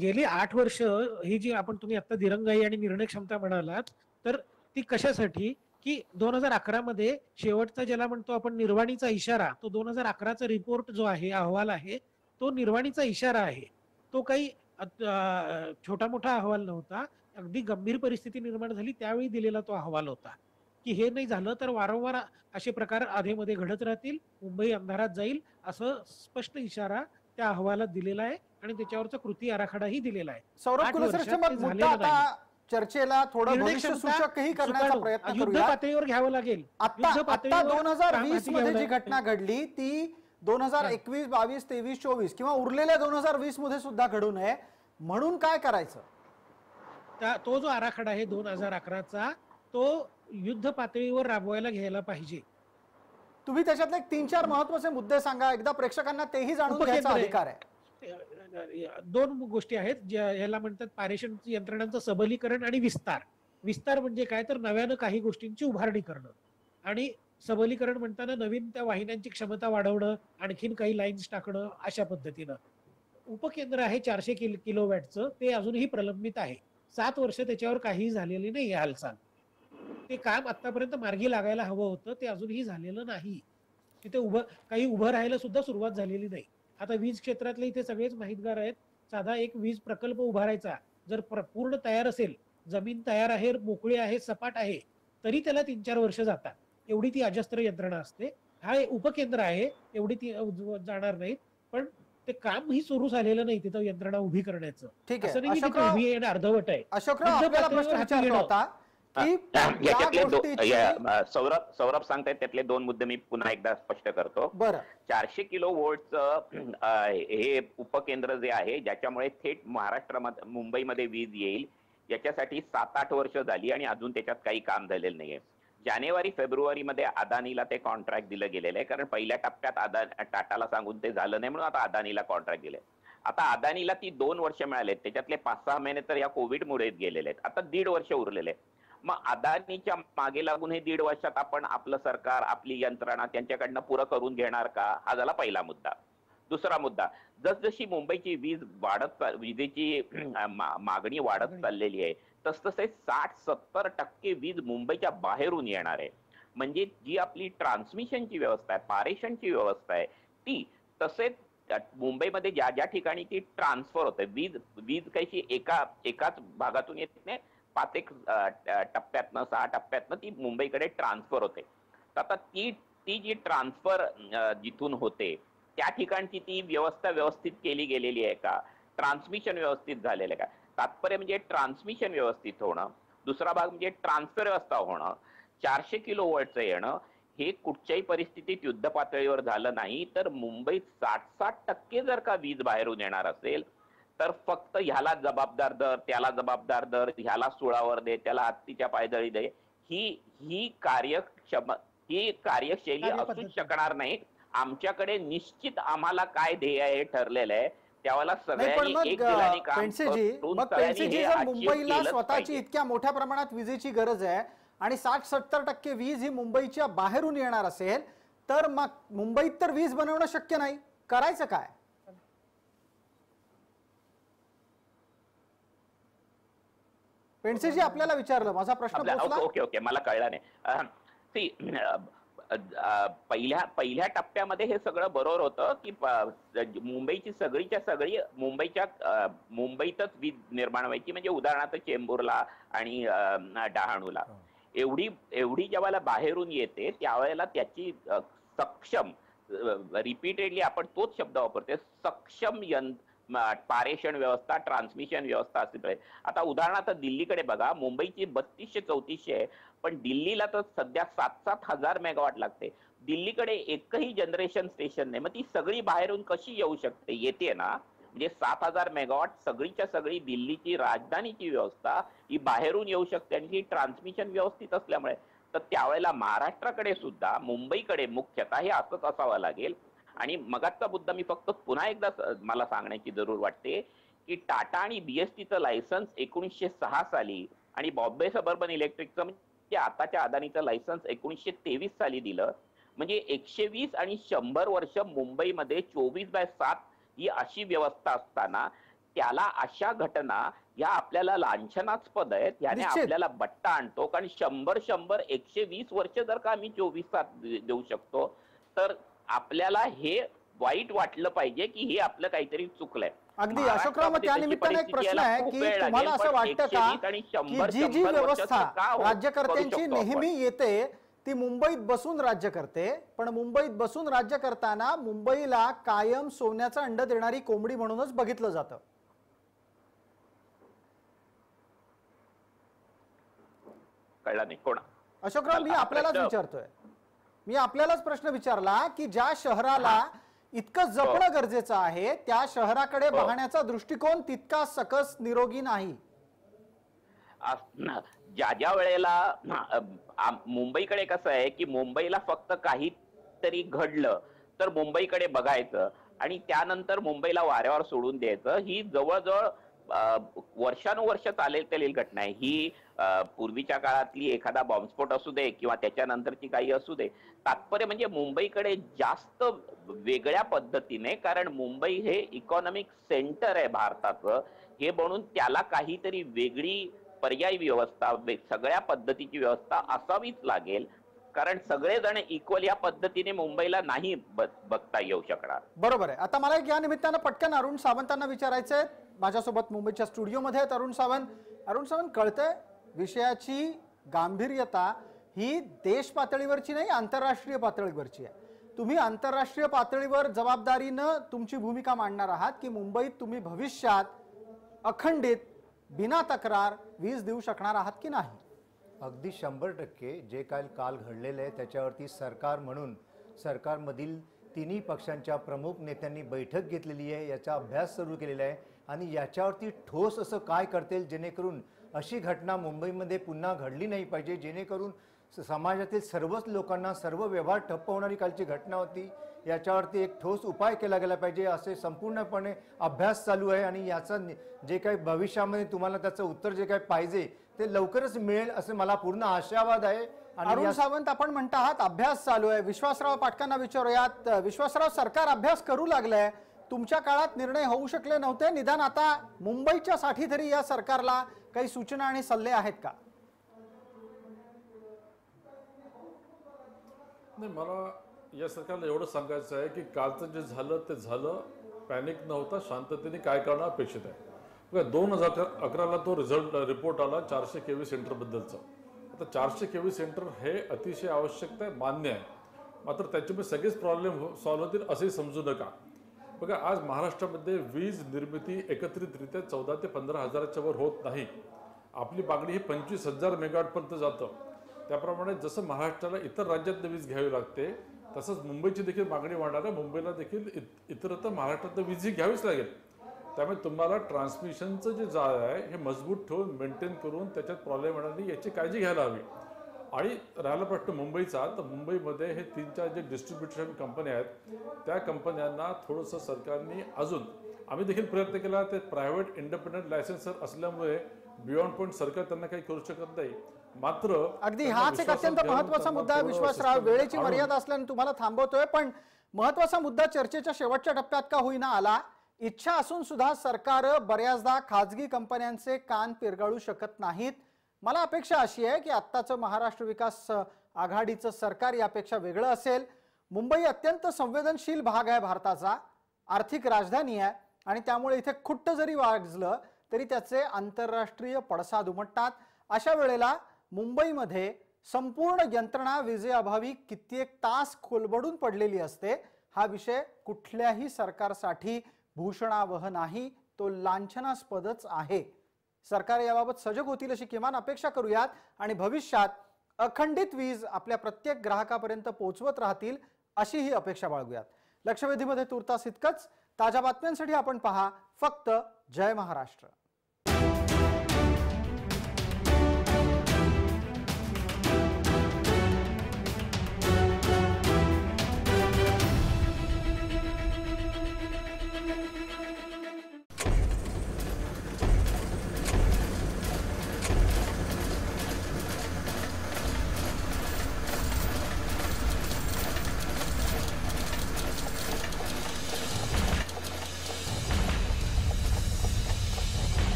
गेली 8 वर्ष ही जी तुम्ही आता दिरंगाई आणि निर्णय क्षमता म्हणालात, तर ती कशासाठी की 2011 मध्ये शेवटचा ज्याला म्हणतो आपण निर्वाणीचा इशारा, तो 2011चा रिपोर्ट जो आहे, अहवाल आहे, तो निर्वाणीचा इशारा आहे. तो काही छोटा मोठा अहवाल नव्हता. अगदी गंभीर परिस्थिती निर्माण झाली त्यावेळी दिलेला तो अहवाल होता की हे नाही झालं तर वारंवार असे प्रकार आधीमध्ये घडत राहतील, मुंबई अंधारात जाईल, असं स्पष्ट इशारा त्या अहवालात दिलेला आहे आणि त्याच्यावरचा कृती आराखडाही दिलेला आहे. सौरभ 8 कुलश्रेष्ठ, वर्षात मग ते मुद्दा झालेलं नाही. आता चर्चेला थोडं निर्णय भविष्यसूचकही क्षमता करण्याचा सुटाणू, प्रयत्न युद्ध करूया. पातळीवर घ्यावं लागेल. आता युद्ध पातळीवर 2020 काम मध्ये हाती जी घ्यावं घटना घडली ती 2021, 22, 23, 24 किंवा उरलेल्या 2020 मध्ये सुद्धा घडू नये म्हणून काय करायचं? तो जो आराखडा आहे 2011चा, तो युद्ध पातळीवर राबवायला घ्यायला पाहिजे. तुम्ही त्याच्यातले 3-4 महत्वाचे मुद्दे सांगा, एकदा प्रेक्षकांना तेही जाणून घ्यायचा अधिकार आहे. 2 गोष्टी आहेत ज्या ह्याला म्हणतात पारेषण यंत्रणांचं सबलीकरण आणि विस्तार. विस्तार म्हणजे काय तर नव्यानं काही गोष्टींची उभारणी करणं, आणि सबलीकरण म्हणताना नवीन त्या वाहिन्यांची क्षमता वाढवणं, आणखीन काही लाईन्स टाकणं, अशा पद्धतीनं. उपकेंद्र आहे 400 किलोवॅटचं, ते अजूनही प्रलंबित आहे. 7 वर्ष त्याच्यावर काहीही झालेली नाही हालचाल. ते काम आतापर्यंत मार्गी लागायला हवं होतं, ते अजूनही झालेलं नाही. तिथे उभं राहायला सुद्धा सुरुवात झालेली नाही. आता वीज क्षेत्रातले इथे सगळेच माहितगार आहेत. साधा एक वीज प्रकल्प उभारायचा जर पूर्ण तयार असेल, जमीन तयार आहे, मोकळी आहे, सपाट आहे, तरी त्याला 3-4 वर्ष जातात. एवढी ती अजस्त्र यंत्रणा असते. हा उपकेंद्र आहे, एवढी ती जाणार नाहीत, पण ते काम ही सुरू झालेलं नाही तिथं यंत्रणा उभी करण्याचं. ठीक आहे, असं नाही की तिथे उभी आहे अर्धवट आहे. अशोकराव, आपल्याला प्रश्न विचारला होता की सौरभ सांगतायत त्यातले 2 मुद्दे मी पुन्हा एकदा स्पष्ट करतो. बरं, 400 किलो वोल्टचं हे उपकेंद्र जे आहे, ज्याच्यामुळे थेट महाराष्ट्रामध्ये, मुंबईमध्ये वीज येईल, याच्यासाठी 7-8 वर्ष झाली आणि अजून त्याच्यात काही काम झालेलं नाहीये. जानेवारी-फेब्रुवारी मध्ये अदानीला ते कॉन्ट्रॅक्ट दिलं गेलेलं आहे, कारण पहिल्या टप्प्यात टाटाला सांगून ते झालं नाही म्हणून आता अदानीला कॉन्ट्रॅक्ट दिले. आता अदानीला ती 2 वर्ष मिळालेत, त्याच्यातले 5-6 महिने तर या कोविडमुळे गेलेले आहेत. आता 1.5 वर्ष उरलेले. मग अदानीच्या मागे लागून हे 1.5 वर्षात आपण आपलं सरकार, आपली यंत्रणा त्यांच्याकडनं पुरं करून घेणार का? हा झाला पहिला मुद्दा. दुसरा मुद्दा, जसजशी मुंबईची विजेची मागणी वाढत चाललेली आहे, तसतसे 60-70% वीज मुंबईच्या बाहेरून येणार आहे. म्हणजे जी आपली ट्रान्समिशनची व्यवस्था आहे, पारेषणची व्यवस्था आहे, ती तसेच मुंबईमध्ये ज्या ज्या ठिकाणी ती ट्रान्सफर होते, वीज कशी एकाच भागातून येत नाही, 5 टप्प्यातनं 6 टप्प्यातनं ती मुंबईकडे ट्रान्सफर होते. तर आता ती जी ट्रान्सफर जिथून होते त्या ठिकाणची ती व्यवस्था व्यवस्थित केली गेलेली आहे का? ट्रान्समिशन व्यवस्थित झालेलं आहे का? तात्पर्य म्हणजे ट्रान्समिशन व्यवस्थित होणं. दुसरा भाग म्हणजे ट्रान्सफर व्यवस्था होणं. 400 किलो वोल्टचं येणं हे कुठच्याही परिस्थितीत युद्ध पातळीवर झालं नाही तर मुंबईत 60-60% जर का वीज बाहेरून येणार असेल तर फक्त ह्याला जबाबदार दर, त्याला जबाबदार दर, ह्याला सुळावर दे, त्याला हत्तीच्या पायदळी दे, ही कार्यशैली असूच शकणार नाही. आमच्याकडे निश्चित आम्हाला काय ध्येय आहे ठरलेलं आहे, त्यावेळेला सगळ्यांनी एक दिलाने काम जर मुंबईला स्वतःची इतक्या मोठ्या प्रमाणात विजेची गरज आहे आणि 60-70% वीज ही मुंबईच्या बाहेरून येणार असेल तर मग मुंबईत तर वीज बनवणं शक्य नाही, करायचं काय? पेंडसेजी, आपल्याला विचारलं, माझा प्रश्न पोहोचला? ओके, मला कळला नाही. पहिल्या टप्प्यामध्ये हे सगळं बरोबर होतं की मुंबईची सगळीच्या सगळी मुंबईतच वीज निर्माण व्हायची, म्हणजे उदाहरणार्थ चेंबूरला आणि डहाणूला. एवढी जेव्हा बाहेरून येते त्यावेळेला त्याची सक्षम, रिपीटेडली आपण तोच शब्द वापरते, सक्षम पारेषण व्यवस्था, ट्रान्समिशन व्यवस्था असली पाहिजे. आता उदाहरणार्थ दिल्लीकडे बघा, मुंबईची 3200-3400 आहे, पण दिल्लीला तर सध्या 7-7 हजार मेगावॉट लागते. दिल्लीकडे एकही जनरेशन स्टेशन नाही, मग ती सगळी बाहेरून कशी येऊ शकते? येते ना, म्हणजे 7,000 मेगावॉट सगळीच्या सगळी दिल्लीची राजधानीची व्यवस्था ही बाहेरून येऊ शकते, आणि ही ट्रान्समिशन व्यवस्थित असल्यामुळे. तर त्यावेळेला महाराष्ट्राकडे सुद्धा, मुंबईकडे मुख्यतः हे असंच असावं लागेल. आणि मगाचा मुद्दा मी फक्त पुन्हा एकदा मला सांगण्याची जरूर वाटते की टाटा आणि बीएसटीचं लायसन्स 1906 साली आणि बॉम्बे सबर्बन इलेक्ट्रिकचं म्हणजे आताच्या अदानीचं लायसन्स 1923 साली दिलं. म्हणजे 120 आणि 100 वर्ष मुंबईमध्ये 24/7 ही अशी व्यवस्था असताना त्याला अशा घटना या आपल्याला लांछनास्पद आहेत. याने आपल्याला बट्टा आणतो, कारण 100-120 वर्ष जर का आम्ही 24/7 देऊ शकतो तर आपल्याला हे वाईट वाटलं पाहिजे की हे आपलं काहीतरी चुकलंय. अगदी अशोकराव, त्या निमित्ताने एक प्रश्न आहे की तुम्हाला असं वाटतं का की जी व्यवस्था राज्यकर्त्यांची नेहमी येते ती मुंबईत बसून राज्य करते, पण मुंबईत बसून राज्य करताना मुंबईला कायम सोन्याचा अंड देणारी कोंबडी म्हणूनच बघितलं जातं? कळलं नाही कोणा? अशोकराव, मी आपल्यालाच प्रश्न विचारला की ज्या शहराला इतकं जपणं गरजेचं आहे त्या शहराकडे पाहण्याचा दृष्टिकोन तितका सकस निरोगी नाही. ज्या वेळेला मुंबईकडे कसं आहे की मुंबईला फक्त काहीतरी घडलं तर मुंबईकडे बघायचं आणि त्यानंतर मुंबईला वाऱ्यावर सोडून द्यायचं, ही जवळजवळ वर्षानुवर्ष चालेल घटना आहे. ही पूर्वीच्या काळातली एखादा बॉम्बस्फोट असू दे किंवा त्याच्यानंतरची काही असू दे. तात्पर्य म्हणजे मुंबईकडे जास्त वेगळ्या पद्धतीने, कारण मुंबई हे इकॉनॉमिक सेंटर आहे भारताचं, हे म्हणून त्याला काहीतरी वेगळी पर्यायी व्यवस्था, सगळ्या पद्धतीची व्यवस्था असावीच लागेल, कारण सगळेजण इक्वल या पद्धतीने मुंबईला नाही बघता येऊ शकणार. बरोबर आहे. आता मला या निमित्तानं पटकन अरुण सावंतांना विचारायचंय. माझ्यासोबत मुंबईच्या स्टुडिओमध्ये आहेत अरुण सावंत. अरुण सावंत, कळतंय विषयाची गांभीर्यता ही देश पातळीवरची नाही, आंतरराष्ट्रीय पातळीवरची आहे. तुम्ही आंतरराष्ट्रीय पातळीवर जबाबदारीनं तुमची भूमिका मांडणार आहात की मुंबईत तुम्ही भविष्यात अखंडित बिना तक्रार वीज देऊ शकणार आहात की नाही? अगदी 100% जे काय काल घडलेलं आहे त्याच्यावरती सरकार म्हणून सरकारमधील तिन्ही पक्षांच्या प्रमुख नेत्यांनी बैठक घेतलेली आहे, याचा अभ्यास सुरू केलेला आहे आणि याच्यावरती ठोस असं काय करतील जेणेकरून अशी घटना मुंबईमध्ये पुन्हा घडली नाही पाहिजे, जेणेकरून समाजातील सर्वच लोकांना सर्व व्यवहार ठप्प होणारी कालची घटना होती, याच्यावरती एक ठोस उपाय केला गेला पाहिजे असे संपूर्णपणे अभ्यास चालू आहे. आणि याचं जे काही भविष्यामध्ये तुम्हाला त्याचं उत्तर जे काही पाहिजे ते लवकरच मिळेल असं मला पूर्ण आशावाद आहे. अरुण सावंत, आपण म्हणता आहात अभ्यास चालू आहे. विश्वासराव पाटकांना विचारूयात. विश्वासराव, सरकार अभ्यास करू लागलंय, तुमच्या काळात निर्णय होऊ शकले नव्हते, निदान आता मुंबईच्या साठी तरी या सरकारला काही सूचना आणि सल्ले आहेत का? नाही, मला या सरकारला एवढं सांगायचं आहे की कालचं जे झालं ते झालं, पॅनिक न होता शांततेने काय करणं अपेक्षित आहे. बघा, 2011ला तो रिपोर्ट आला 400 kV सेंटरबद्दलचा. आता 400 kV सेंटर हे अतिशय आवश्यकता आहे, मान्य आहे, मात्र त्याच्यामुळे सगळेच प्रॉब्लेम सॉल्व्ह होतील असंही समजू नका. बघा, आज महाराष्ट्रामध्ये वीज निर्मिती एकत्रितरित्या 14 ते 15 हजाराच्या वर होत नाही. आपली मागणी ही 25,000 मेगावॉटपर्यंत जातं. त्याप्रमाणे जसं महाराष्ट्राला इतर राज्यात वीज घ्यावी लागते तसंच मुंबईची देखील मागणी वाढणार आहे. मुंबईला देखील इतरत्र महाराष्ट्रात वीज ही घ्यावीच लागेल. त्यामुळे तुम्हाला ट्रान्समिशनचं जे जाळ आहे हे मजबूत ठेवून मेंटेन करून त्याच्यात प्रॉब्लेम येणार नाही याची काळजी घ्यायला हवी. आणि राहिला प्रश्न मुंबईचा, तर मुंबईमध्ये हे 3-4 जे डिस्ट्रीब्युशन कंपन्या आहेत त्या कंपन्यांना थोडंसं सरकारने अजून, आम्ही देखील प्रयत्न केला, ते प्रायव्हेट इंडिपेंडंट लायसन्सर असल्यामुळे बियॉन्ड पॉईंट सरकार त्यांना काही करू शकत नाही. मात्र अगदी हाच एक अत्यंत महत्त्वाचा मुद्दा आहे विश्वासराव. वेळेची मर्यादा असल्याने तुम्हाला थांबवतोय, पण महत्त्वाचा मुद्दा चर्चेच्या शेवटच्या टप्प्यात का होईना आला. इच्छा असून सुद्धा सरकार बऱ्याचदा खाजगी कंपन्यांचे कान पिरगाळू शकत नाहीत. मला अपेक्षा अशी आहे की आत्ताचं महाराष्ट्र विकास आघाडीचं सरकार यापेक्षा वेगळं असेल. मुंबई अत्यंत संवेदनशील भाग आहे भारताचा, आर्थिक राजधानी आहे आणि त्यामुळे इथे खुट्ट जरी वाजलं तरी त्याचे आंतरराष्ट्रीय पडसाद उमटतात. अशा वेळेला मुंबईमध्ये संपूर्ण यंत्रणा विजेअभावी कित्येक तास खोलबडून पडलेली असते. हा विषय कुठल्याही सरकारसाठी भूषणावह नाही, तो लांछनास्पदच आहे. सरकार याबाबत सजग होतील अशी किमान अपेक्षा करूयात आणि भविष्यात अखंडित वीज आपल्या प्रत्येक ग्राहकापर्यंत पोहोचवत राहतील अशी ही अपेक्षा बाळगूयात. लक्षवेधीमध्ये तुर्तास इतकंच. ताज्या बातम्यांसाठी आपण पहा फक्त जय महाराष्ट्र.